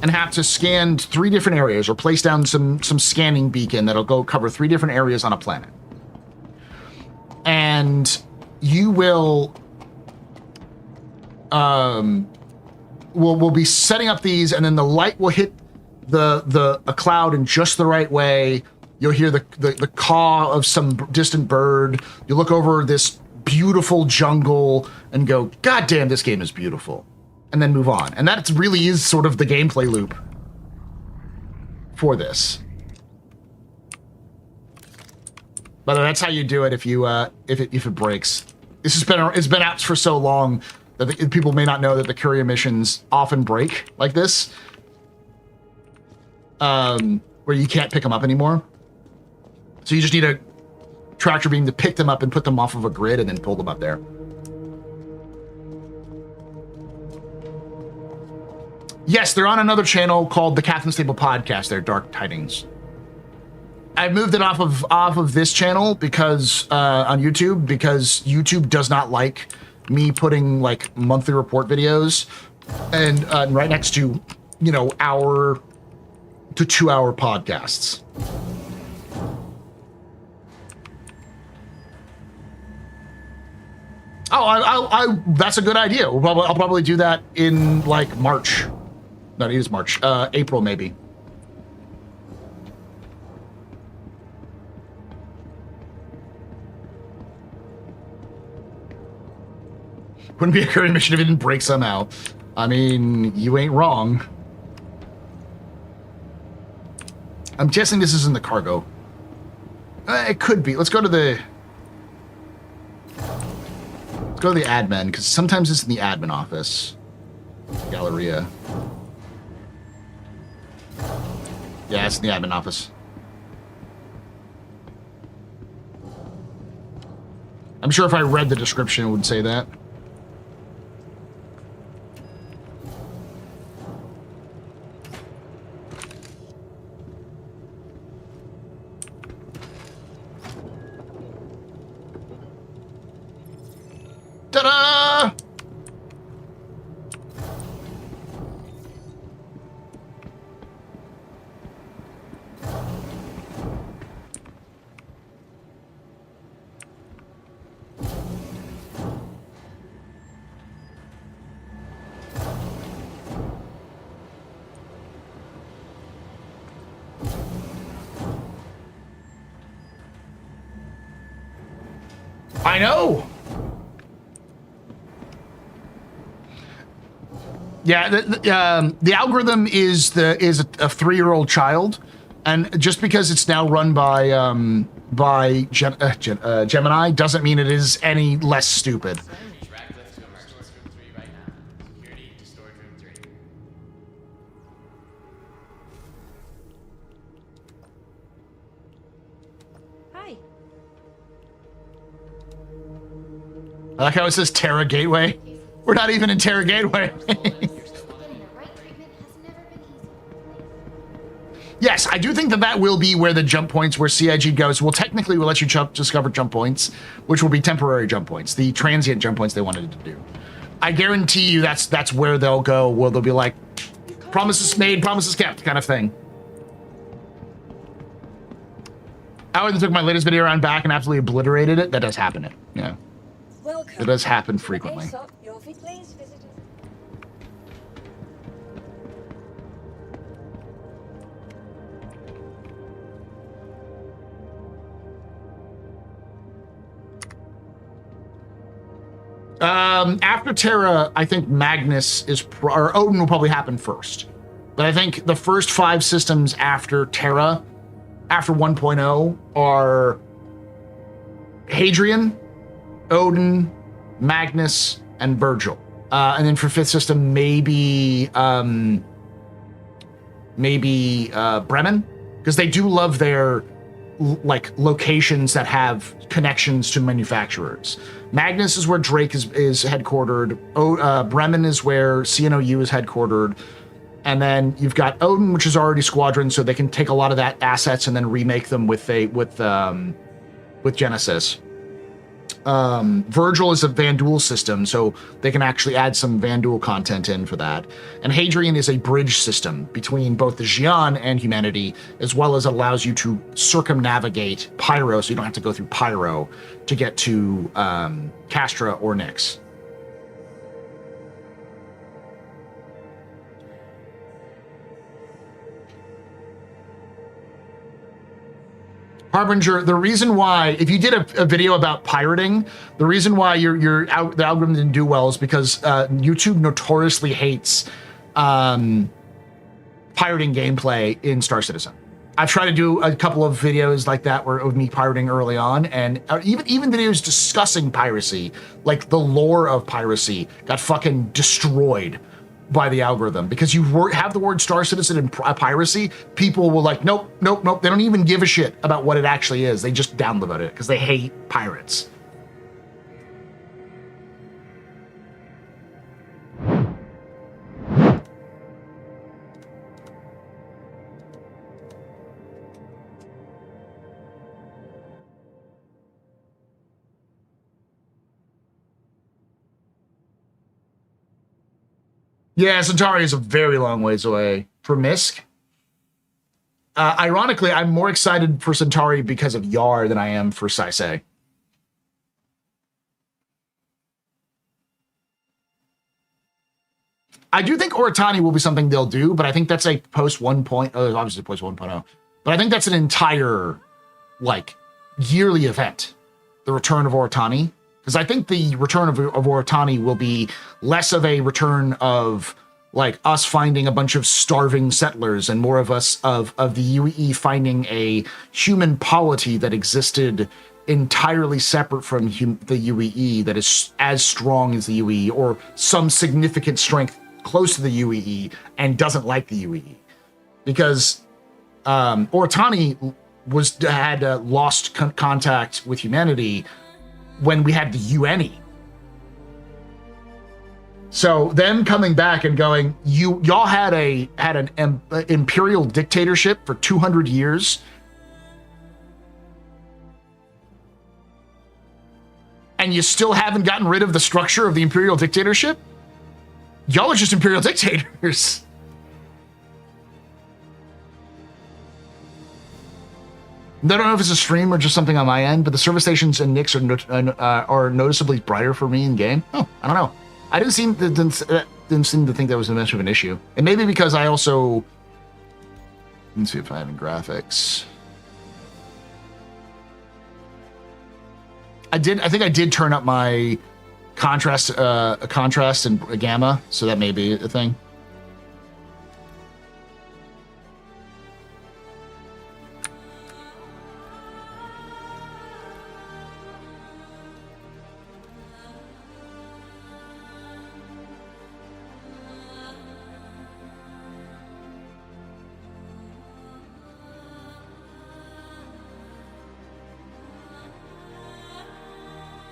and have to scan 3 different areas or place down some scanning beacon that'll go cover 3 different areas on a planet. And you will be setting up these, and then the light will hit a cloud in just the right way. You'll hear the caw of some distant bird. You look over this beautiful jungle and go, God damn, this game is beautiful. And then move on. And that really is sort of the gameplay loop for this. But that's how you do it if you if it breaks. It's been out for so long that people may not know that the courier missions often break like this, where you can't pick them up anymore. So you just need a tractor beam to pick them up and put them off of a grid and then pull them up there. Yes, they're on another channel called the Captain Stable Podcast. They're Dark Tidings. I moved it off of this channel because on YouTube, because YouTube does not like me putting like monthly report videos and right next to, you know, 1 to 2 hour podcasts. Oh, that's a good idea. I'll probably do that in like March. No, it is March. April, maybe. Wouldn't be a current mission if it didn't break somehow. I mean, you ain't wrong. I'm guessing this is in the cargo. It could be. Let's go to the admin, because sometimes it's in the admin office. Galleria. Yeah, it's in the admin office. I'm sure if I read the description, it would say that. Ta-da! I know. Yeah, the algorithm is a 3-year-old child, and just because it's now run by Gemini doesn't mean it is any less stupid. Track lift to emergency room 3 right now. Security to storage room 3. Hi. I like how it says Terra Gateway. We're not even in Terra Gateway. Yes, I do think that that will be where the jump points, where CIG goes. Well, technically, we'll let you discover jump points, which will be temporary jump points, the transient jump points they wanted to do. I guarantee you that's where they'll go, where they'll be like, promises made, promises kept kind of thing. I took my latest video around back and absolutely obliterated it. That does happen. Yeah. Welcome. It does happen frequently. Aesop, your please, visitors. After Terra, I think Magnus or Odin will probably happen first. But I think the first 5 systems after Terra, after 1.0, are Hadrian, Odin, Magnus, and Virgil. And then for 5th system, maybe Bremen, because they do love their like locations that have connections to manufacturers. Magnus is where Drake is headquartered. Bremen is where CNOU is headquartered. And then you've got Odin, which is already Squadron, so they can take a lot of that assets and then remake them with Genesis. Virgil is a Vanduul system, so they can actually add some Vanduul content in for that. And Hadrian is a bridge system between both the Xi'an and humanity, as well as allows you to circumnavigate Pyro, so you don't have to go through Pyro to get to Castra or Nyx. Harbinger, the reason why, if you did a video about pirating, the reason why the algorithm didn't do well is because YouTube notoriously hates pirating gameplay in Star Citizen. I've tried to do a couple of videos like that where it was me pirating early on, and even videos discussing piracy, like the lore of piracy, got fucking destroyed by the algorithm, because you have the word Star Citizen and piracy, people will like, nope. They don't even give a shit about what it actually is. They just download it because they hate pirates. Yeah, Centauri is a very long ways away from Misk. Ironically, I'm more excited for Centauri because of Yar than I am for Saisei. I do think Oratani will be something they'll do, but I think that's a post 1.0, obviously post 1.0, but I think that's an entire, like, yearly event, the return of Oratani. Because I think the return of Oratani will be less of a return of like us finding a bunch of starving settlers and more of us of the UEE finding a human polity that existed entirely separate from the UEE, that is as strong as the UEE or some significant strength close to the UEE and doesn't like the UEE. Because Oratani had lost contact with humanity when we had the UNE. So them coming back and going, y'all had an imperial dictatorship for 200 years, and you still haven't gotten rid of the structure of the imperial dictatorship? Y'all are just imperial dictators. I don't know if it's a stream or just something on my end, but the service stations in Nyx are noticeably brighter for me in game. Oh, I don't know. I didn't seem to think that was much of an issue, and maybe because I also, let's see if I have any graphics. I think I did turn up my contrast and gamma, so that may be a thing.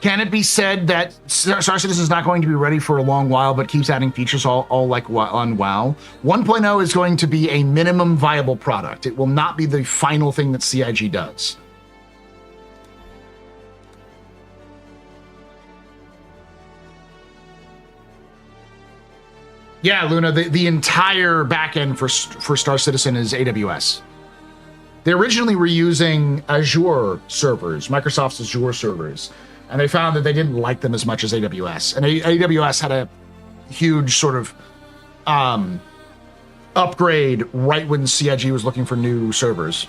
Can it be said that Star Citizen is not going to be ready for a long while, but keeps adding features all like on WoW? 1.0 is going to be a minimum viable product. It will not be the final thing that CIG does. Yeah, Luna, the entire backend for Star Citizen is AWS. They originally were using Azure servers, Microsoft's Azure servers. And they found that they didn't like them as much as AWS. And AWS had a huge sort of upgrade right when CIG was looking for new servers.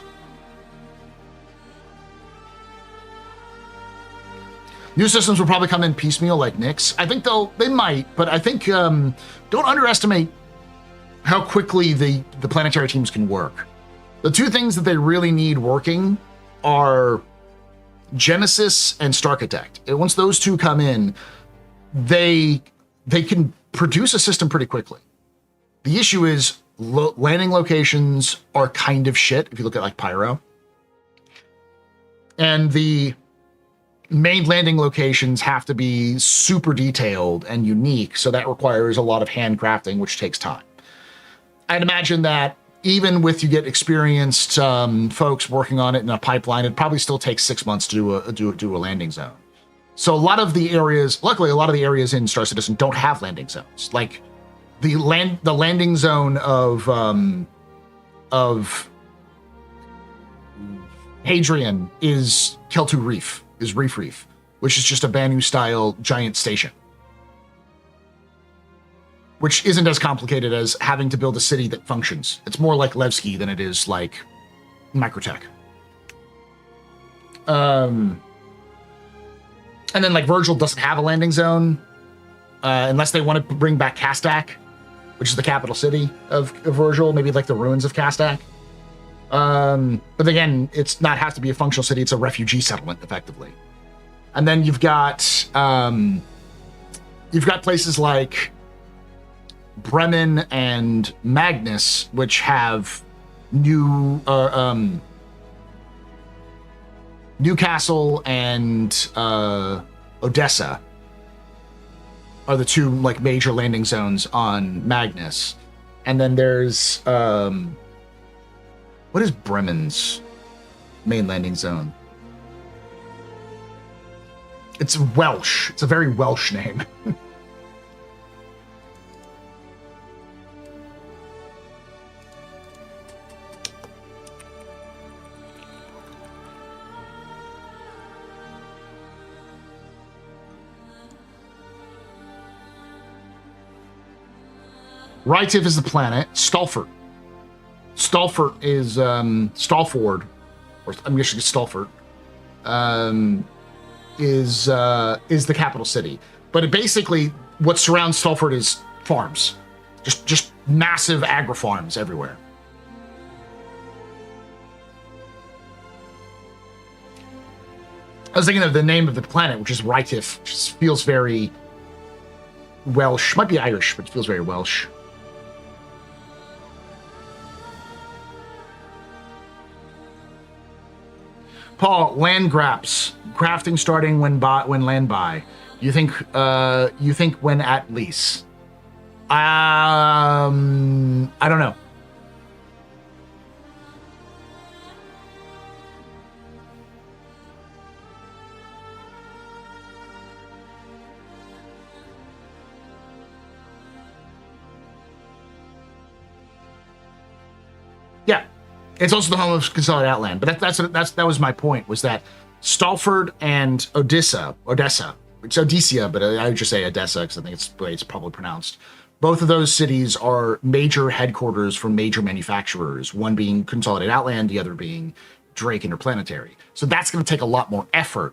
New systems will probably come in piecemeal like Nyx. I think they might, but I think don't underestimate how quickly the planetary teams can work. The two things that they really need working are Genesis and Starchitect. And once those two come in, they can produce a system pretty quickly. The issue is landing locations are kind of shit if you look at like Pyro. And the main landing locations have to be super detailed and unique, so that requires a lot of handcrafting, which takes time. I'd imagine that even with you get experienced folks working on it in a pipeline, it probably still takes 6 months to do a landing zone. So a lot of the areas, luckily, a lot of the areas in Star Citizen don't have landing zones. Like the landing zone of Hadrian is Keltu Reef, is Reef, which is just a Banu-style giant station, which isn't as complicated as having to build a city that functions. It's more like Levski than it is like Microtech. And then like Virgil doesn't have a landing zone unless they want to bring back Kastak, which is the capital city of Virgil, maybe like the ruins of Kastak. But again, it's not have to be a functional city. It's a refugee settlement effectively. And then you've got places like Bremen and Magnus, which have Newcastle and Odessa are the two like major landing zones on Magnus. And then there's what is Bremen's main landing zone? It's Welsh. It's a very Welsh name. Rytif is the planet. Stalford is Stalford, or I'm guessing it's Stalford, is the capital city. But it basically, what surrounds Stalford is farms, just massive agri farms everywhere. I was thinking of the name of the planet, which is Rytif, which feels very Welsh. Might be Irish, but it feels very Welsh. Paul, land graps, crafting starting when land buy. You think when at lease? I don't know. Yeah. It's also the home of Consolidated Outland, but that was my point, was that Stalford and Odessa, it's Odyssia, but I would just say Odessa because I think it's the way it's probably pronounced. Both of those cities are major headquarters for major manufacturers, one being Consolidated Outland, the other being Drake Interplanetary. So that's going to take a lot more effort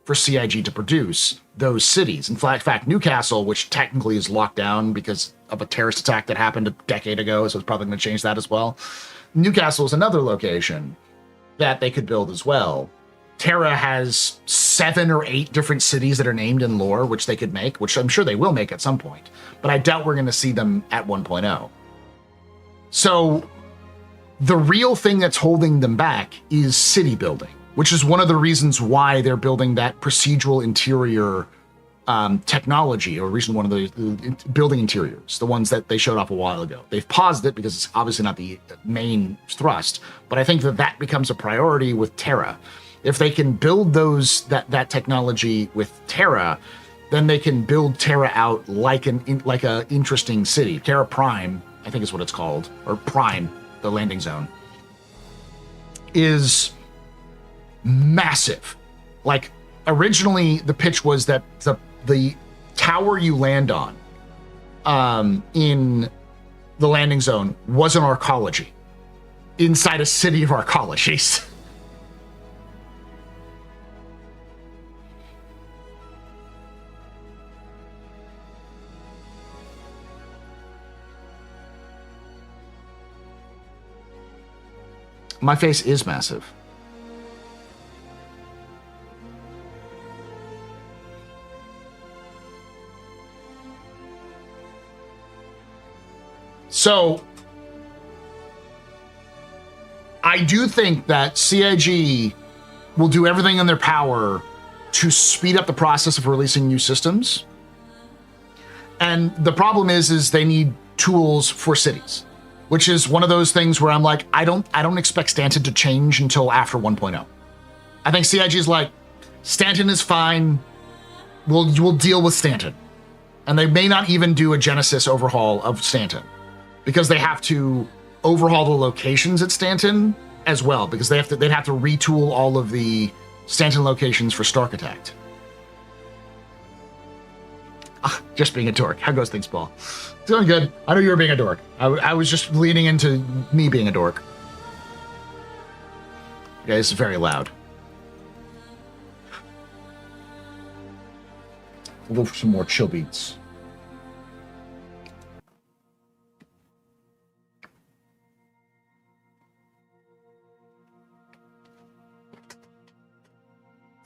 for CIG to produce those cities. In fact, Newcastle, which technically is locked down because of a terrorist attack that happened a decade ago, so it's probably going to change that as well. Newcastle is another location that they could build as well. Terra has 7 or 8 different cities that are named in lore, which they could make, which I'm sure they will make at some point, but I doubt we're going to see them at 1.0. So the real thing that's holding them back is city building. which is one of the reasons why they're building that procedural interior technology, or reason one of the building interiors, the ones that they showed off a while ago. They've paused it because it's obviously not the main thrust, but I think that becomes a priority with Terra. If they can build that technology with Terra, then they can build Terra out like a interesting city. Terra Prime, I think is what it's called, or Prime, the landing zone, is massive. Like, originally the pitch was that the tower you land on in the landing zone was an arcology inside a city of arcologies. My face is massive. So, I do think that CIG will do everything in their power to speed up the process of releasing new systems. And the problem is they need tools for cities, which is one of those things where I'm like, I don't expect Stanton to change until after 1.0. I think CIG is like, Stanton is fine. We'll deal with Stanton. And they may not even do a Genesis overhaul of Stanton, because they have to overhaul the locations at Stanton as well, because they'd have to retool all of the Stanton locations for Stark Attack. Just being a dork. How goes things, Paul? Doing good. I know you were being a dork. I was just leaning into me being a dork. Yeah, it's very loud. We'll go for some more chill beats.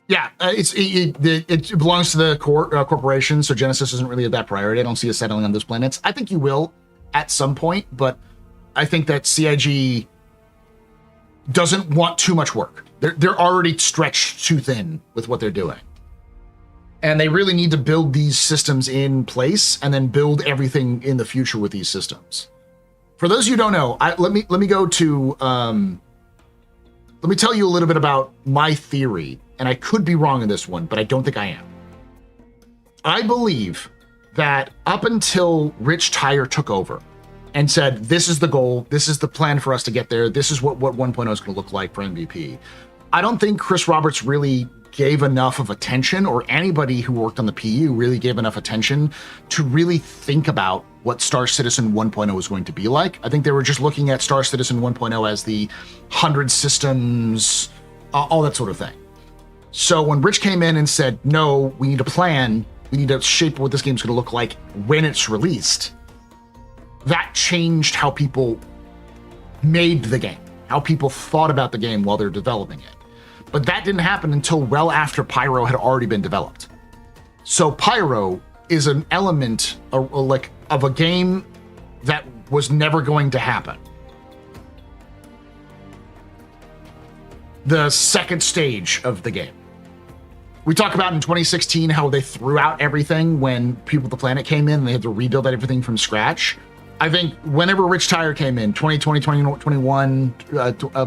Yeah, it belongs to the corporation, so Genesis isn't really that priority. I don't see it settling on those planets. I think you will at some point, but I think that CIG doesn't want too much work. They're already stretched too thin with what they're doing. And they really need to build these systems in place and then build everything in the future with these systems. For those of you who don't know, let me go to let me tell you a little bit about my theory. And I could be wrong in this one, but I don't think I am. I believe that up until Rich Tyre took over and said, this is the goal, this is the plan for us to get there, this is what 1.0 is going to look like for MVP, I don't think Chris Roberts really gave enough of attention, or anybody who worked on the PU really gave enough attention to really think about what Star Citizen 1.0 was going to be like. I think they were just looking at Star Citizen 1.0 as the 100 systems, all that sort of thing. So when Rich came in and said, no, we need a plan, we need to shape what this game's going to look like when it's released, that changed how people made the game, how people thought about the game while they're developing it. But that didn't happen until well after Pyro had already been developed. So Pyro is an element of a game that was never going to happen. The second stage of the game. We talk about in 2016 how they threw out everything when People of the Planet came in and they had to rebuild everything from scratch. I think whenever Rich Tyre came in, 2020, 2021,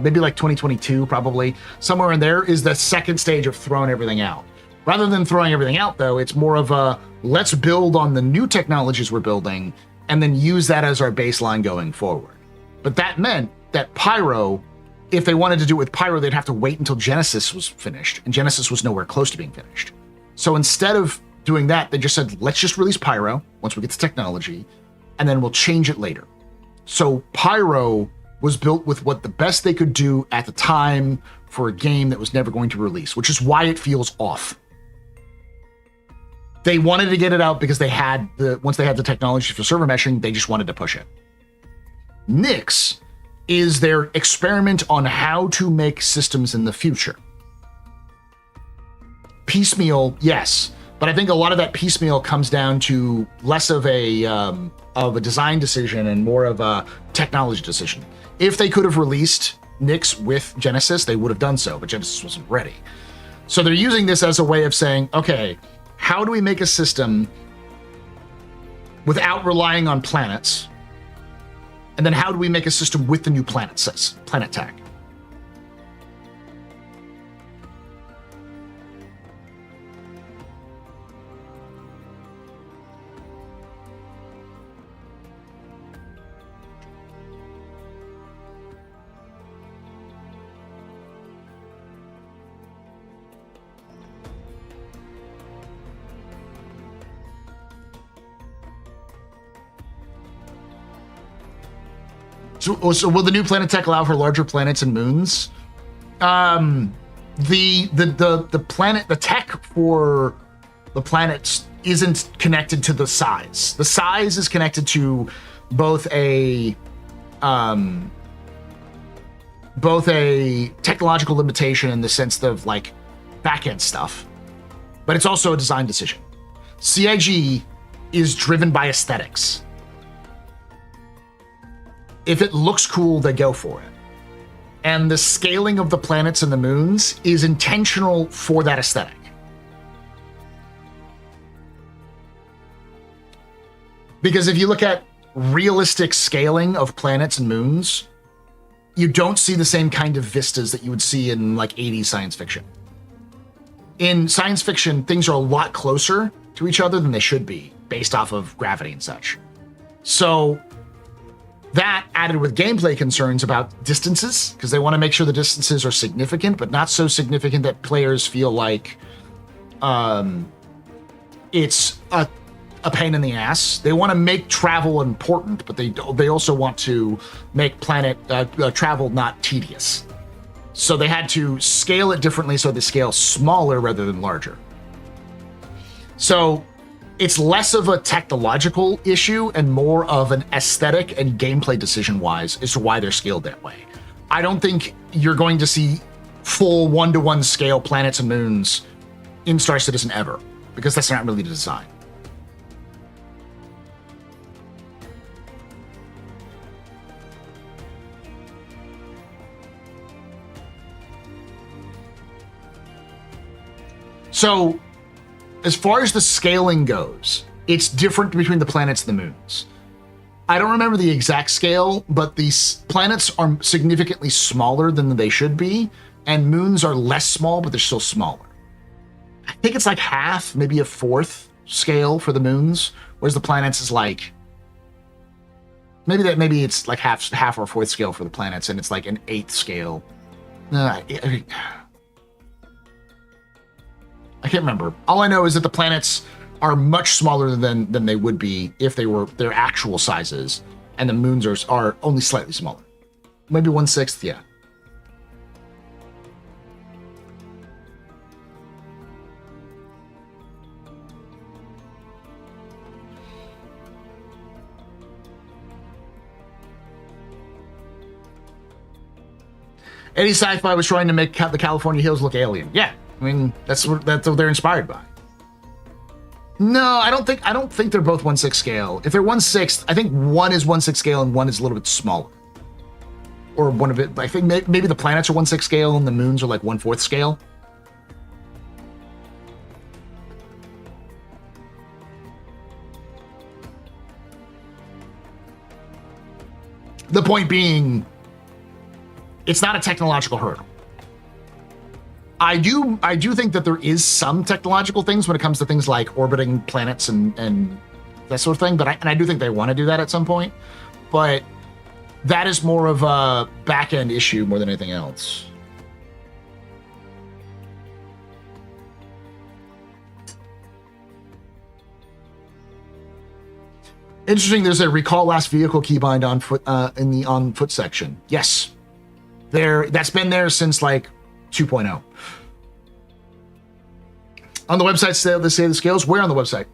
maybe like 2022 probably, somewhere in there is the second stage of throwing everything out. Rather than throwing everything out, though, it's more of a, let's build on the new technologies we're building and then use that as our baseline going forward. But that meant that Pyro, if they wanted to do it with Pyro, they'd have to wait until Genesis was finished, and Genesis was nowhere close to being finished. So instead of doing that, they just said, let's just release Pyro once we get the technology, and then we'll change it later. So Pyro was built with what the best they could do at the time for a game that was never going to release, which is why it feels off. They wanted to get it out because once they had the technology for server meshing, they just wanted to push it. Nyx is their experiment on how to make systems in the future. Piecemeal, yes, but I think a lot of that piecemeal comes down to less of a design decision and more of a technology decision. If they could have released Nyx with Genesis, they would have done so, but Genesis wasn't ready. So they're using this as a way of saying, okay, how do we make a system without relying on planets? And then how do we make a system with the new planet tech? So will the new planet tech allow for larger planets and moons? The planet, the tech for the planets isn't connected to the size. The size is connected to both a technological limitation in the sense of like back-end stuff, but it's also a design decision. CIG is driven by aesthetics. If it looks cool, they go for it. And the scaling of the planets and the moons is intentional for that aesthetic. Because if you look at realistic scaling of planets and moons, you don't see the same kind of vistas that you would see in like 80s science fiction. In science fiction, things are a lot closer to each other than they should be based off of gravity and such. So that added with gameplay concerns about distances, because they want to make sure the distances are significant, but not so significant that players feel like it's a pain in the ass. They want to make travel important, but they also want to make planet travel not tedious. So they had to scale it differently so they scale smaller rather than larger. So it's less of a technological issue and more of an aesthetic and gameplay decision-wise as to why they're scaled that way. I don't think you're going to see full one-to-one scale planets and moons in Star Citizen ever, because that's not really the design. So, as far as the scaling goes, it's different between the planets and the moons. I don't remember the exact scale, but these planets are significantly smaller than they should be, and moons are less small, but they're still smaller. I think it's like half, maybe a fourth scale for the moons, whereas the planets is like maybe it's like half or a fourth scale for the planets, and it's like an eighth scale. I can't remember. All I know is that the planets are much smaller than they would be if they were their actual sizes, and the moons are only slightly smaller. Maybe 1/6, yeah. Eddie Sci-Fi was trying to make the California hills look alien. Yeah. I mean, that's what they're inspired by. No, I don't think they're both 1/6 scale. If they're 1/6, I think one is 1/6 scale and one is a little bit smaller. Or one of it, I think maybe the planets are 1/6 scale and the moons are like 1/4 scale. The point being, it's not a technological hurdle. I do think that there is some technological things when it comes to things like orbiting planets and that sort of thing, but I do think they want to do that at some point. But that is more of a back-end issue more than anything else. Interesting. There's a recall last vehicle keybind on foot in the on foot section. Yes, that's been there since like 2.0. On the website, they say the scales. Where on the website?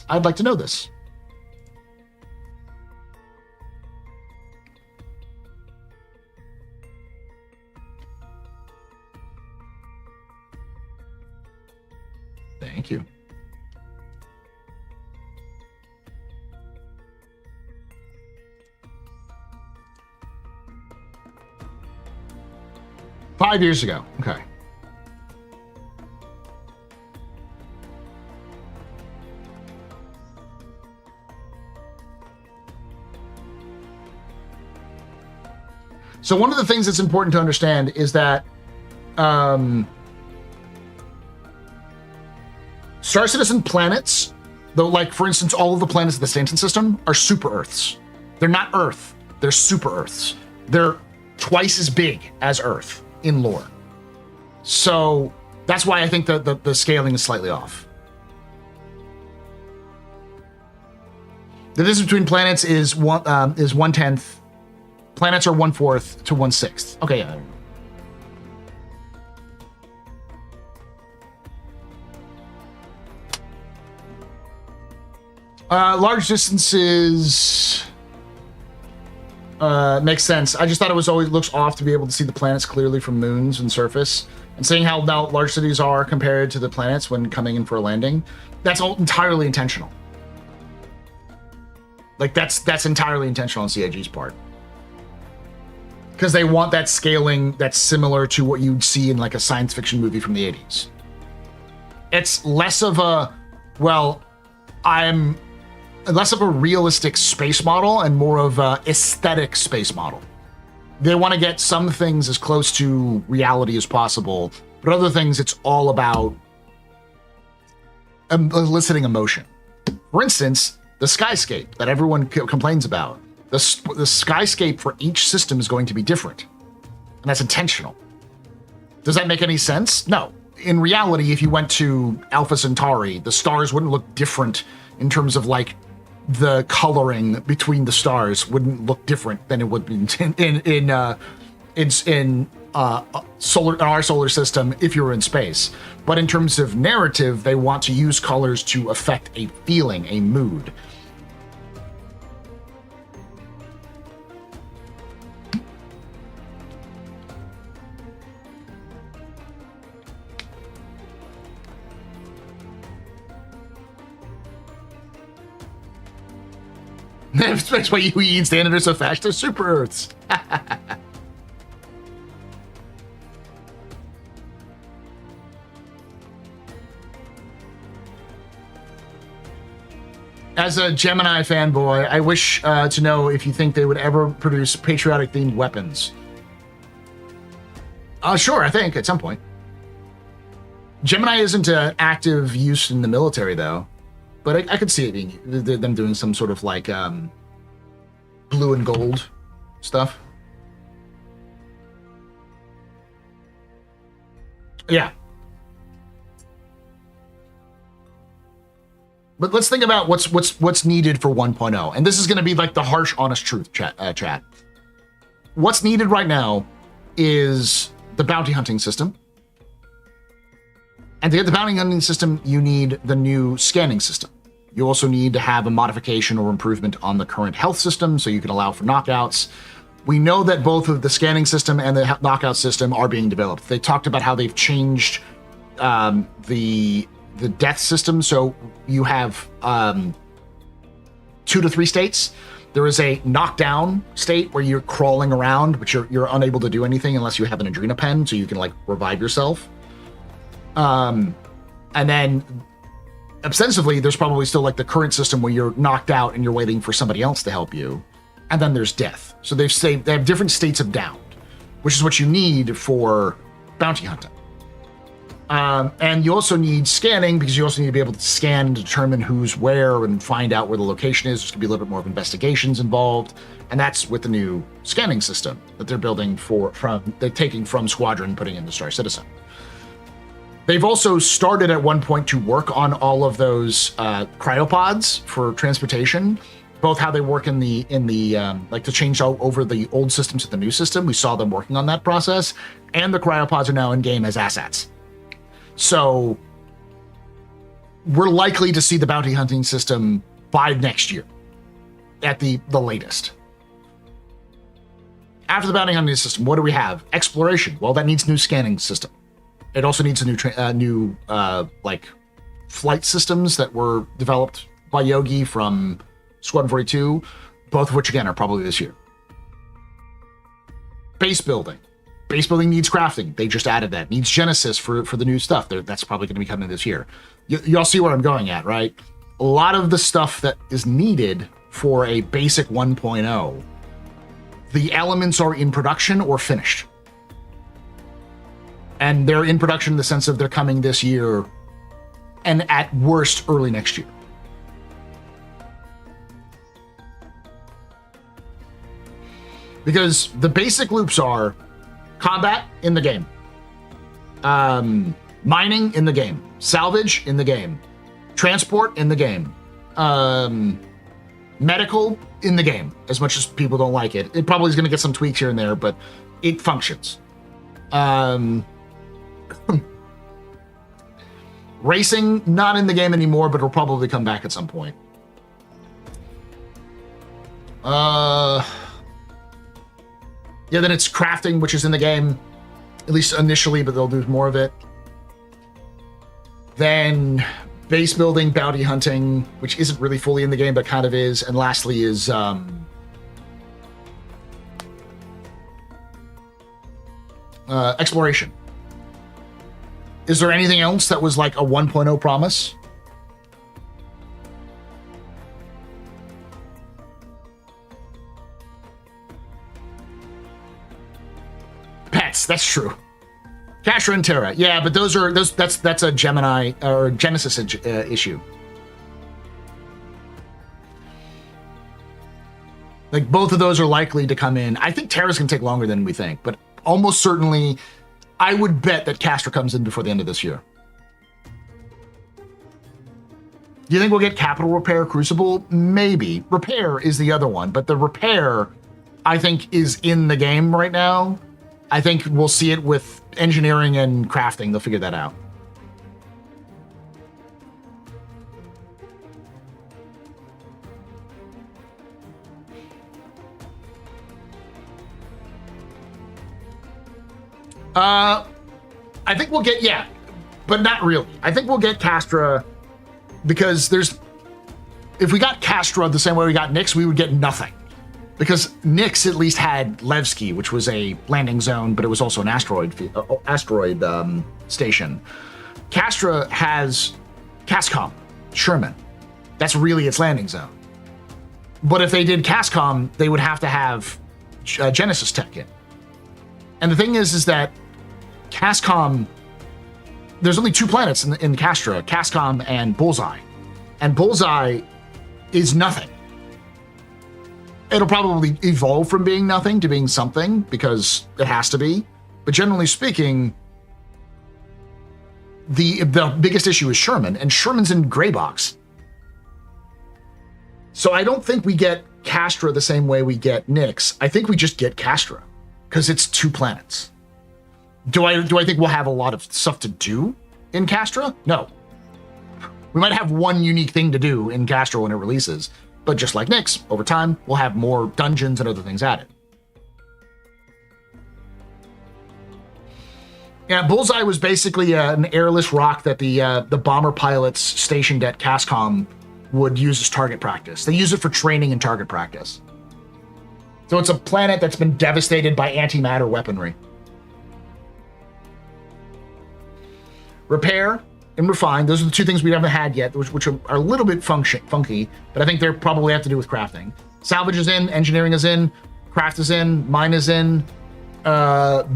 I'd like to know this. Thank you. 5 years ago. Okay. So one of the things that's important to understand is that Star Citizen planets, though, like, for instance, all of the planets of the Stanton system are super Earths. They're not Earth. They're super Earths. They're twice as big as Earth in lore. So that's why I think the scaling is slightly off. The distance between planets is 1/10. Planets are 1/4 to 1/6. Okay, yeah. Large distances makes sense. I just thought it was always looks off to be able to see the planets clearly from moons and surface, and seeing how now large cities are compared to the planets when coming in for a landing. That's all entirely intentional. Like that's entirely intentional on CIG's part, because they want that scaling that's similar to what you'd see in like a science fiction movie from the 80s. It's less of a, well, I'm less of a realistic space model and more of a aesthetic space model. They want to get some things as close to reality as possible, but other things it's all about eliciting emotion. For instance, the skyscape that everyone complains about. The skyscape for each system is going to be different, and that's intentional. Does that make any sense? No. In reality, if you went to Alpha Centauri, the stars wouldn't look different in terms of like the coloring between the stars wouldn't look different than it would be in our solar system if you were in space. But in terms of narrative, they want to use colors to affect a feeling, a mood. That's why UE's standard are so fast. They're super Earths. As a Gemini fanboy, I wish to know if you think they would ever produce patriotic-themed weapons. Sure, I think, at some point. Gemini isn't an active use in the military, though. But I could see it being them doing some sort of like blue and gold stuff. Yeah. But let's think about what's needed for 1.0. And this is going to be like the harsh, honest truth, chat. What's needed right now is the bounty hunting system. And to get the bounty hunting system, you need the new scanning system. You also need to have a modification or improvement on the current health system so you can allow for knockouts. We know that both of the scanning system and the knockout system are being developed. They talked about how they've changed the death system. So you have 2 to 3 states. There is a knockdown state where you're crawling around, but you're unable to do anything unless you have an adrenopen, so you can like revive yourself. And then ostensibly, there's probably still like the current system where you're knocked out and you're waiting for somebody else to help you. And then there's death. So they have different states of downed, which is what you need for bounty hunting. And you also need scanning, because you also need to be able to scan and determine who's where and find out where the location is. There's going to be a little bit more of investigations involved. And that's with the new scanning system that they're building they're taking from Squadron and putting in the Star Citizen. They've also started at one point to work on all of those cryopods for transportation, both how they work in the like to change out over the old system to the new system. We saw them working on that process, and the cryopods are now in game as assets. So we're likely to see the bounty hunting system by next year, at the latest. After the bounty hunting system, what do we have? Exploration. Well, that needs new scanning system. It also needs a new like flight systems that were developed by Yogi from Squadron 42, both of which again are probably this year. Base building. Base building needs crafting. They just added that. Needs Genesis for the new stuff. That's probably going to be coming this year. Y'all see where I'm going at, right? A lot of the stuff that is needed for a basic 1.0, the elements are in production or finished. And they're in production in the sense of they're coming this year and at worst early next year. Because the basic loops are combat in the game, mining in the game, salvage in the game, transport in the game, medical in the game, as much as people don't like it. It probably is going to get some tweaks here and there, but it functions. Racing, not in the game anymore, but it'll probably come back at some point. Yeah, then it's crafting, which is in the game, at least initially, but they'll do more of it. Then base building, bounty hunting, which isn't really fully in the game, but kind of is. And lastly is exploration. Is there anything else that was like a 1.0 promise? Pets, that's true. Castra and Terra, yeah, but that's a Gemini or Genesis issue. Like both of those are likely to come in. I think Terra's gonna take longer than we think, but almost certainly, I would bet that Castra comes in before the end of this year. Do you think we'll get Capital Repair Crucible? Maybe. Repair is the other one, but the Repair, I think, is in the game right now. I think we'll see it with engineering and crafting. They'll figure that out. I think we'll get, yeah, but not really. I think we'll get Castra because if we got Castra the same way we got Nyx, we would get nothing. Because Nyx at least had Levski, which was a landing zone, but it was also an asteroid station. Castra has Cascom, Sherman. That's really its landing zone. But if they did Cascom, they would have to have Genesis Tech in. And the thing is that Cascom, there's only 2 planets in Castra, Cascom and Bullseye. And Bullseye is nothing. It'll probably evolve from being nothing to being something because it has to be. But generally speaking, the biggest issue is Sherman, and Sherman's in gray box. So I don't think we get Castra the same way we get Nyx. I think we just get Castra because it's 2 planets. Do I think we'll have a lot of stuff to do in Castra? No. We might have one unique thing to do in Castra when it releases, but just like Nyx, over time, we'll have more dungeons and other things added. Yeah, Bullseye was basically an airless rock that the bomber pilots stationed at Cascom would use as target practice. They use it for training and target practice. So it's a planet that's been devastated by antimatter weaponry. Repair and refine, those are the 2 things we haven't had yet, which are a little bit funky, but I think they probably have to do with crafting. Salvage is in, engineering is in, craft is in, mine is in.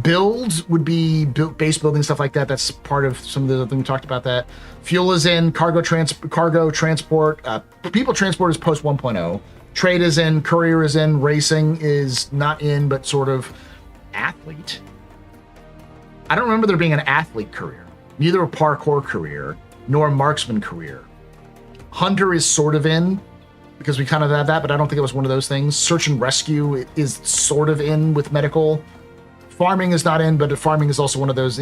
Build would be base building, stuff like that. That's part of some of the other things we talked about that. Fuel is in, cargo transport, people transport is post 1.0. Trade is in, courier is in, racing is not in, but sort of athlete. I don't remember there being an athlete career. Neither a parkour career nor a marksman career. Hunter is sort of in because we kind of have that, but I don't think it was one of those things. Search and rescue is sort of in with medical. Farming is not in, but farming is also one of those.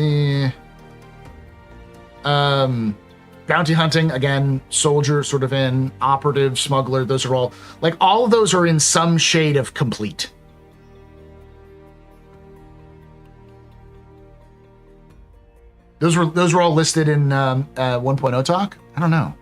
Bounty hunting, again, soldier sort of in. Operative, smuggler, those are all, like all of those are in some shade of complete. Those were all listed in 1.0 talk? I don't know.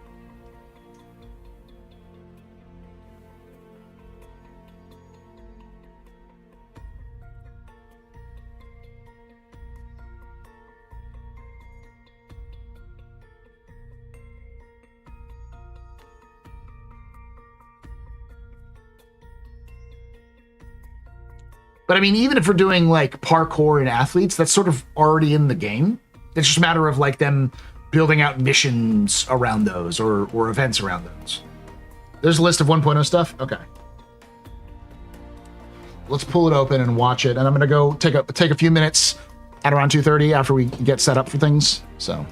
But I mean, even if we're doing like parkour and athletes, that's sort of already in the game. It's just a matter of like them building out missions around those or events around those. There's a list of 1.0 stuff. Okay. Let's pull it open and watch it. And I'm going to go take a few minutes at around 2:30 after we get set up for things. So.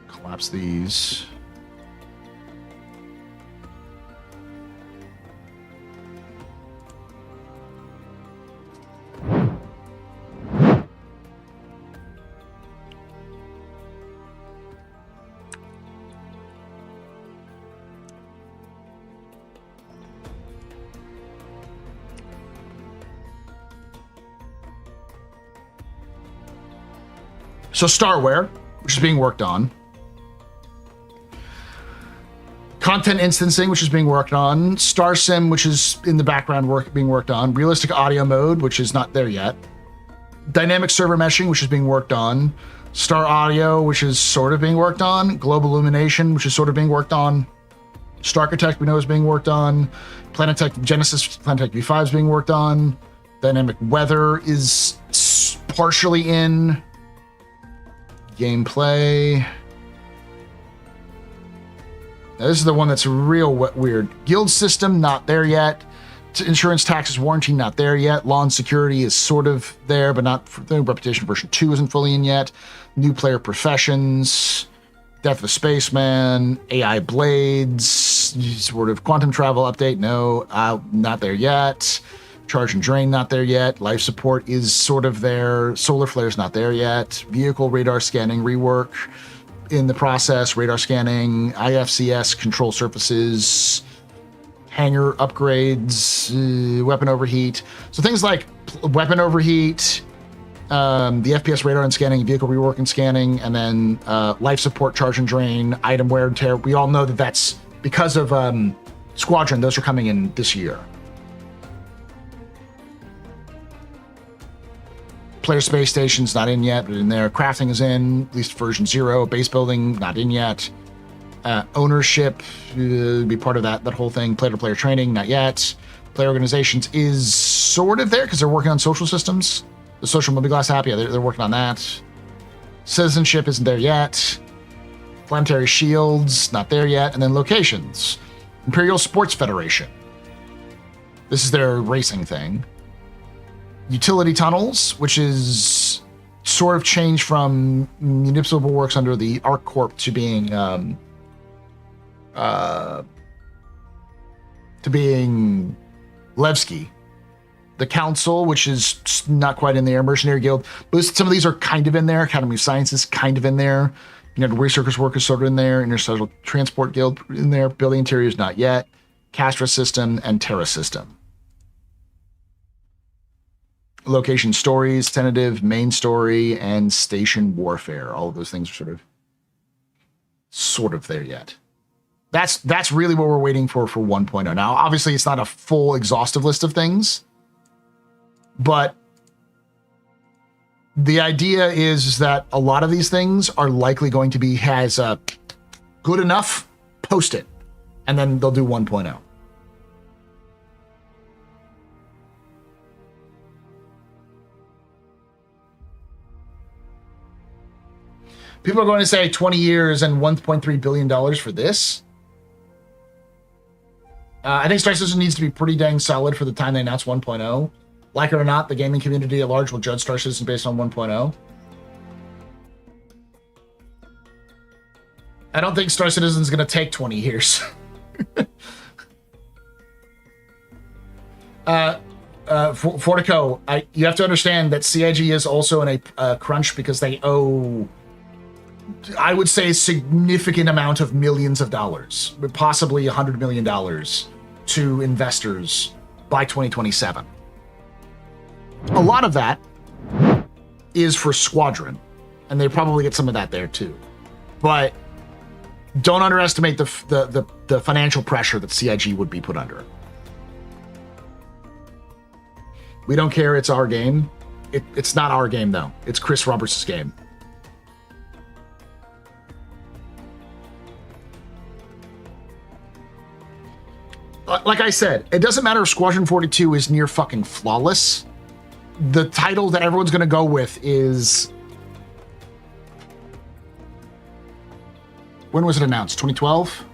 Collapse these. So Starware, which is being worked on. Content instancing, which is being worked on. Star Sim, which is in the background being worked on. Realistic audio mode, which is not there yet. Dynamic server meshing, which is being worked on. Star Audio, which is sort of being worked on. Global Illumination, which is sort of being worked on. Starkitect, we know, is being worked on. Planetech Genesis, Planetech V5 is being worked on. Dynamic Weather is partially in. Gameplay. Now, this is the one that's real weird. Guild system, not there yet. Insurance, taxes, warranty, not there yet. Law and security is sort of there, but not. The Reputation version 2 isn't fully in yet. New player professions. Death of a Spaceman. AI Blades. Sort of quantum travel update. No, not there yet. Charge and drain, not there yet. Life support is sort of there. Solar flares, not there yet. Vehicle radar scanning rework in the process. Radar scanning, IFCS control surfaces, hangar upgrades, weapon overheat. So things like weapon overheat, the FPS radar and scanning, vehicle rework and scanning, and then life support, charge and drain, item wear and tear. We all know that that's because of Squadron. Those are coming in this year. Player space station's not in yet, but in there. Crafting is in, at least version 0. Base building, not in yet. Ownership, be part of that whole thing. Player-to-player training, not yet. Player organizations is sort of there because they're working on social systems. The social mobiGlass app, yeah, they're working on that. Citizenship isn't there yet. Planetary shields, not there yet. And then locations. Imperial Sports Federation. This is their racing thing. Utility tunnels, which is sort of changed from municipal works under the Arc Corp to being Levski. The Council, which is not quite in there. Mercenary Guild, but some of these are kind of in there. Academy of Sciences kind of in there. You know, the Researchers Work is sort of in there. Interstellar Transport Guild in there. Building Interiors not yet. Castra System and Terra System. Location stories, tentative, main story, and station warfare. All of those things are sort of there yet. That's really what we're waiting for 1.0. Now, obviously, it's not a full exhaustive list of things, but the idea is that a lot of these things are likely going to be good enough, post it, and then they'll do 1.0. People are going to say 20 years and $1.3 billion for this. I think Star Citizen needs to be pretty dang solid for the time they announce 1.0. Like it or not, the gaming community at large will judge Star Citizen based on 1.0. I don't think Star Citizen is going to take 20 years. Fortico, you have to understand that CIG is also in a crunch because they owe, I would say, a significant amount of millions of dollars, possibly $100 million to investors by 2027. A lot of that is for Squadron, and they probably get some of that there too. But don't underestimate the financial pressure that CIG would be put under. We don't care, it's our game. It's not our game though. It's Chris Roberts' game. like I said, it doesn't matter if Squadron 42 is near fucking flawless. The title that everyone's going to go with is... When was it announced? 2012?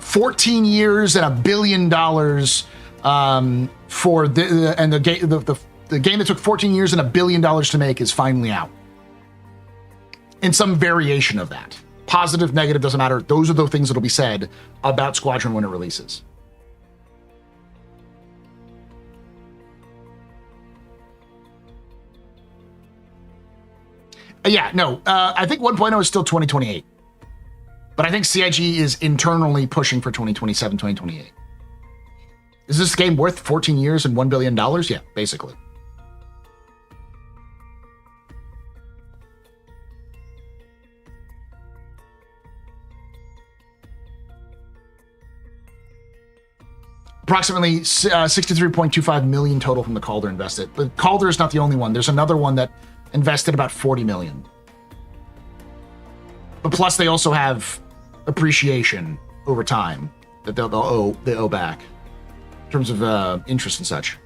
14 years and $1 billion for the game that took 14 years and $1 billion to make is finally out. In some variation of that. Positive, negative, doesn't matter. Those are the things that'll be said about Squadron when it releases. Yeah, no, I think 1.0 is still 2028. But I think CIG is internally pushing for 2027, 2028. Is this game worth 14 years and $1 billion? Yeah, basically. Approximately 63.25 million total from the Calder invested. But Calder is not the only one. There's another one that invested about 40 million. But plus they also have appreciation over time that they owe back in terms of interest and such.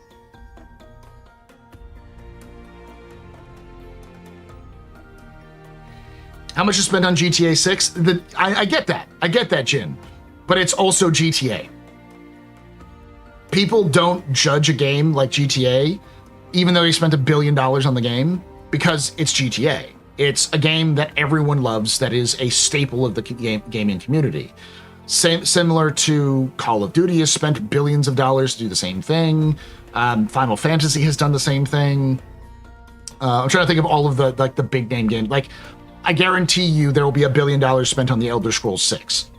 How much is spent on GTA 6? I get that. I get that, Jin. But it's also GTA. People don't judge a game like GTA, even though they spent $1 billion on the game, because it's GTA. It's a game that everyone loves, that is a staple of the gaming community. Similar to Call of Duty has spent billions of dollars to do the same thing. Final Fantasy has done the same thing. I'm trying to think of all of the big name games. Like, I guarantee you there will be $1 billion spent on the Elder Scrolls 6,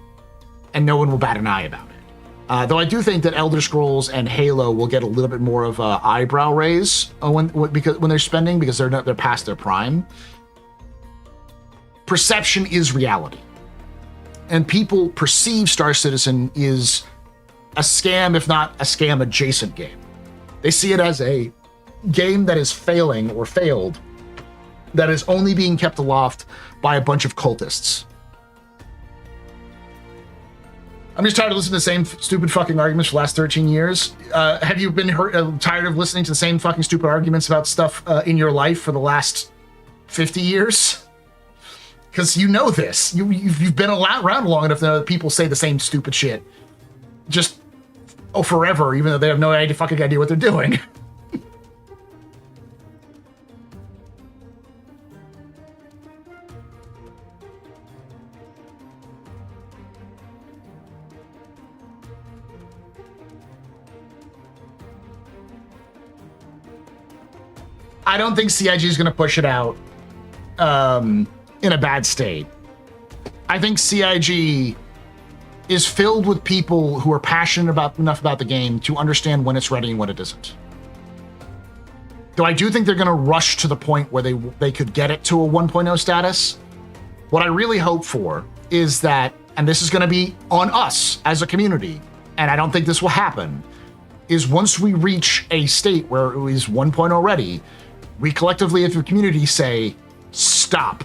and no one will bat an eye about it. Though I do think that Elder Scrolls and Halo will get a little bit more of an eyebrow raise when they're spending, because they're past their prime. Perception is reality, and people perceive Star Citizen is a scam, if not a scam adjacent game. They see it as a game that is failing or failed, that is only being kept aloft by a bunch of cultists. I'm just tired of listening to the same stupid fucking arguments for the last 13 years. Have you been tired of listening to the same fucking stupid arguments about stuff in your life for the last 50 years? Because you know this. You've been around long enough to know that people say the same stupid shit. Just, forever, even though they have no fucking idea what they're doing. I don't think CIG is going to push it out in a bad state. I think CIG is filled with people who are passionate enough about the game to understand when it's ready and when it isn't. Though I do think they're going to rush to the point where they could get it to a 1.0 status. What I really hope for is that, and this is going to be on us as a community, and I don't think this will happen, is once we reach a state where it is 1.0 ready, we collectively as a community say, stop.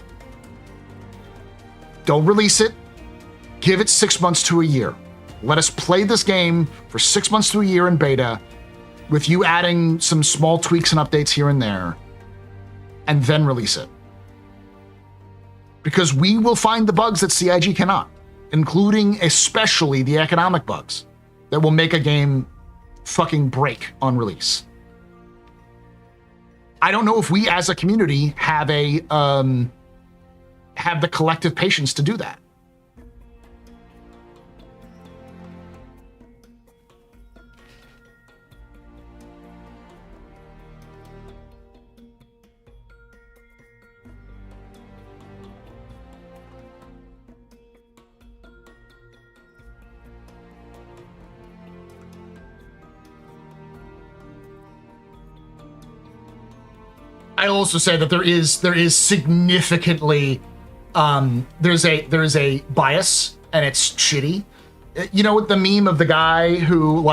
Don't release it. Give it 6 months to a year. Let us play this game for 6 months to a year in beta, with you adding some small tweaks and updates here and there, and then release it. Because we will find the bugs that CIG cannot, including especially the economic bugs that will make a game fucking break on release. I don't know if we as a community have the collective patience to do that. I also say that there is significantly there's a bias, and it's shitty. You know what, the meme of the guy who's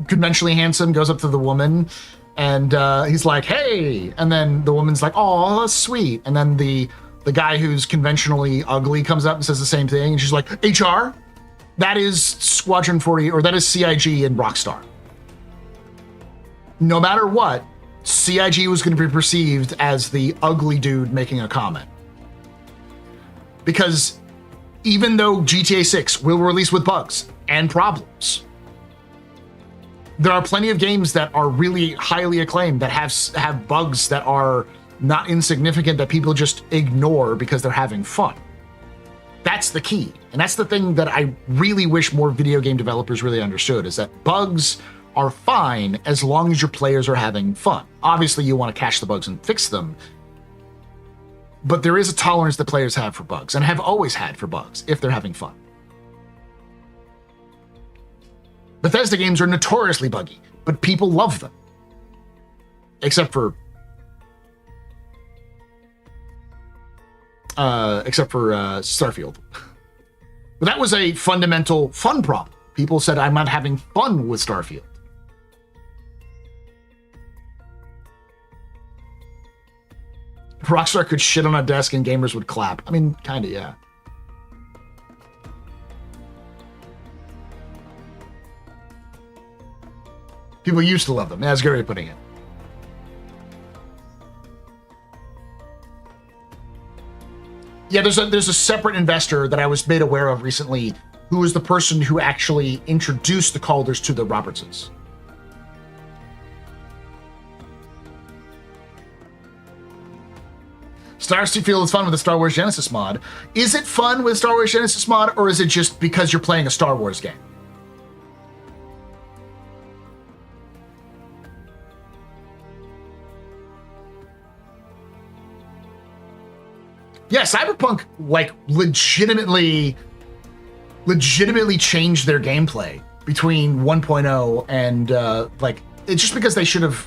conventionally handsome goes up to the woman, and he's like, hey, and then the woman's like, oh, that's sweet, and then the the guy who's conventionally ugly comes up and says the same thing, and she's like, HR? That is Squadron 40, or that is CIG in Rockstar. No matter what, CIG was going to be perceived as the ugly dude making a comment. Because even though GTA 6 will release with bugs and problems, there are plenty of games that are really highly acclaimed that have bugs that are not insignificant that people just ignore because they're having fun. That's the key. And that's the thing that I really wish more video game developers really understood, is that bugs are fine as long as your players are having fun. Obviously, you want to catch the bugs and fix them, but there is a tolerance that players have for bugs and have always had for bugs if they're having fun. Bethesda games are notoriously buggy, but people love them. Except for Starfield. But that was a fundamental fun problem. People said, I'm not having fun with Starfield. Rockstar could shit on a desk and gamers would clap. I mean, kinda, yeah. People used to love them. That's a good way of putting it. Yeah, there's a separate investor that I was made aware of recently who was the person who actually introduced the Calders to the Robertsons. Starfield is fun with the Star Wars Genesis mod. Is it fun with Star Wars Genesis mod, or is it just because you're playing a Star Wars game? Yeah, Cyberpunk like legitimately changed their gameplay between 1.0 and like it's just because they should have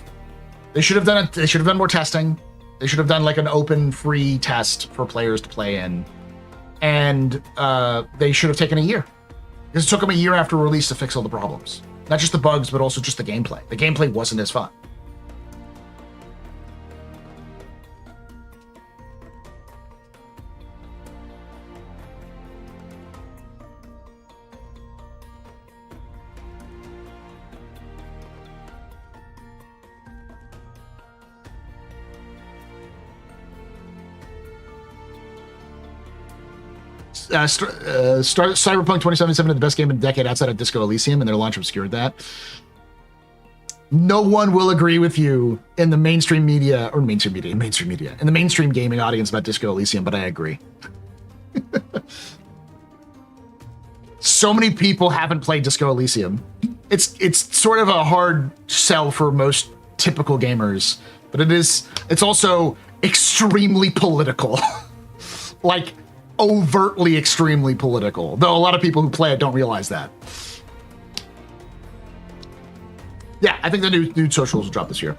done more testing. They should have done like an open free test for players to play in, and they should have taken a year, because it took them a year after release to fix all the problems, not just the bugs but also just the gameplay. The gameplay wasn't as fun. Cyberpunk 2077 is the best game in the decade outside of Disco Elysium, and their launch obscured that. No one will agree with you in the mainstream media, in the mainstream gaming audience about Disco Elysium, but I agree. So many people haven't played Disco Elysium. It's sort of a hard sell for most typical gamers, but it's also extremely political. Like, overtly extremely political, though a lot of people who play it don't realize that. Yeah, I think the new socials will drop this year.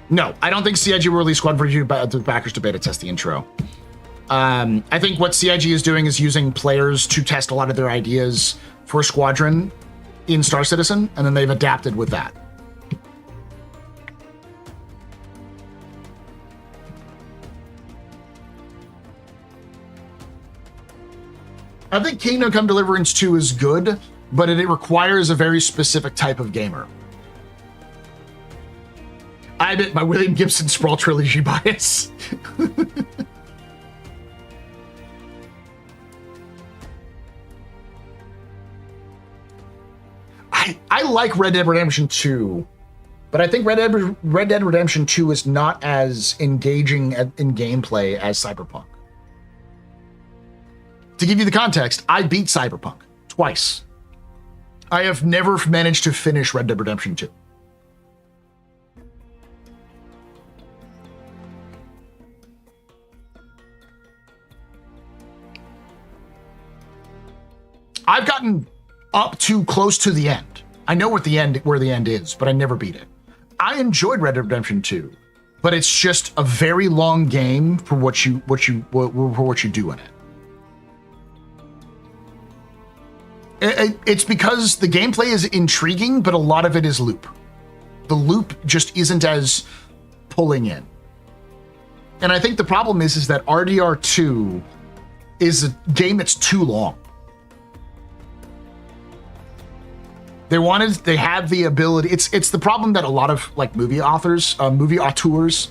No, I don't think CIG will release Squad 42 to backers to beta test the intro. I think what CIG is doing is using players to test a lot of their ideas for Squadron in Star Citizen, and then they've adapted with that. I think Kingdom Come Deliverance 2 is good, but it requires a very specific type of gamer. I admit my William Gibson Sprawl Trilogy bias. I like Red Dead Redemption 2, but I think Red Dead Redemption 2 is not as engaging in gameplay as Cyberpunk. To give you the context, I beat Cyberpunk twice. I have never managed to finish Red Dead Redemption 2. I've gotten up to close to the end. I know where the end is, but I never beat it. I enjoyed Red Dead Redemption 2, but it's just a very long game for what you do in it. It's because the gameplay is intriguing, but a lot of it is loop. The loop just isn't as pulling in. And I think the problem is that RDR2 is a game that's too long. They have the ability. It's the problem that a lot of like movie authors, movie auteurs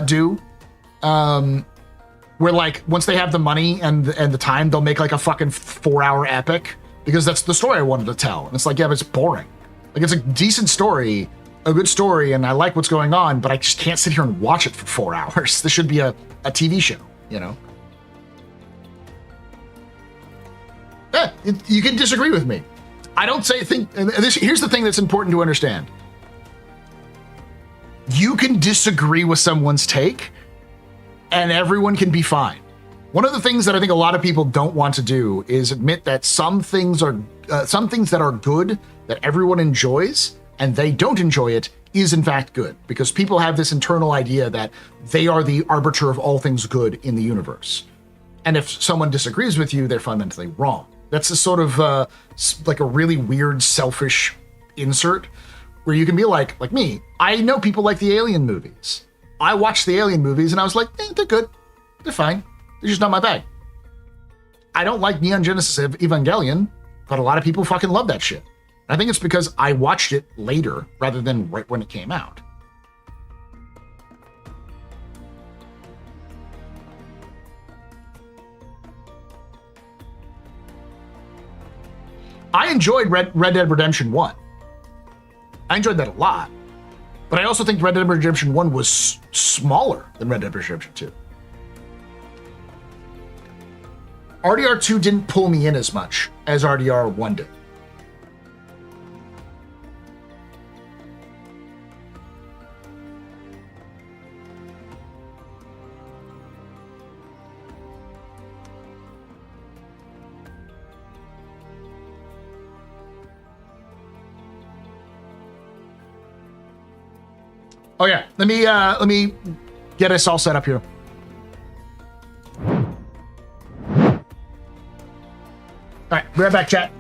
do. Where like once they have the money and the time, they'll make like a fucking 4-hour epic because that's the story I wanted to tell. And it's like, yeah, but it's boring. Like it's a decent story, a good story, and I like what's going on, but I just can't sit here and watch it for 4 hours. This should be a TV show, you know? Yeah, you can disagree with me. I don't think, and here's the thing that's important to understand. You can disagree with someone's take, and everyone can be fine. One of the things that I think a lot of people don't want to do is admit that some things that are good, that everyone enjoys, and they don't enjoy it, is in fact good. Because people have this internal idea that they are the arbiter of all things good in the universe. And if someone disagrees with you, they're fundamentally wrong. That's a sort of like a really weird, selfish insert where you can be like me, I know people like the Alien movies. I watched the Alien movies and I was like, they're good. They're fine. They're just not my bag. I don't like Neon Genesis Evangelion, but a lot of people fucking love that shit. I think it's because I watched it later rather than right when it came out. I enjoyed Red Dead Redemption 1. I enjoyed that a lot. But I also think Red Dead Redemption 1 was smaller than Red Dead Redemption 2. RDR2 didn't pull me in as much as RDR1 did. Oh yeah, let me get us all set up here. All right, be right back, chat.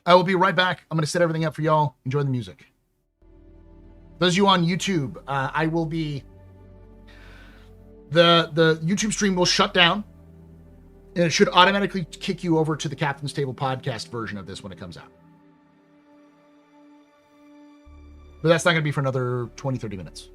I will be right back. I'm going to set everything up for y'all. Enjoy the music. Those of you on YouTube, I will be... The YouTube stream will shut down. And it should automatically kick you over to the Captain's Table podcast version of this when it comes out. But that's not going to be for another 20, 30 minutes.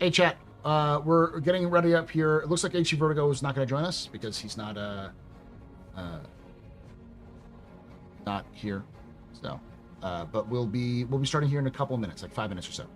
Hey, chat. We're getting ready up here. It looks like HC Vertigo is not going to join us because he's not here. So, but we'll be starting here in a couple of minutes, like 5 minutes or so.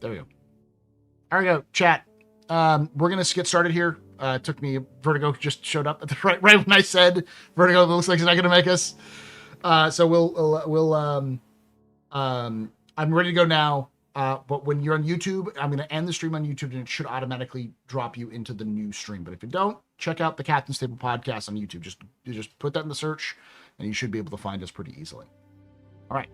There we go. There we go. Chat. We're gonna get started here. It took me Vertigo just showed up at the right when I said Vertigo looks like he's not gonna make us. So we'll I'm ready to go now. But when you're on YouTube, I'm going to end the stream on YouTube, and it should automatically drop you into the new stream. But if you don't, check out the Captain's Table podcast on YouTube. Just put that in the search, and you should be able to find us pretty easily. All right.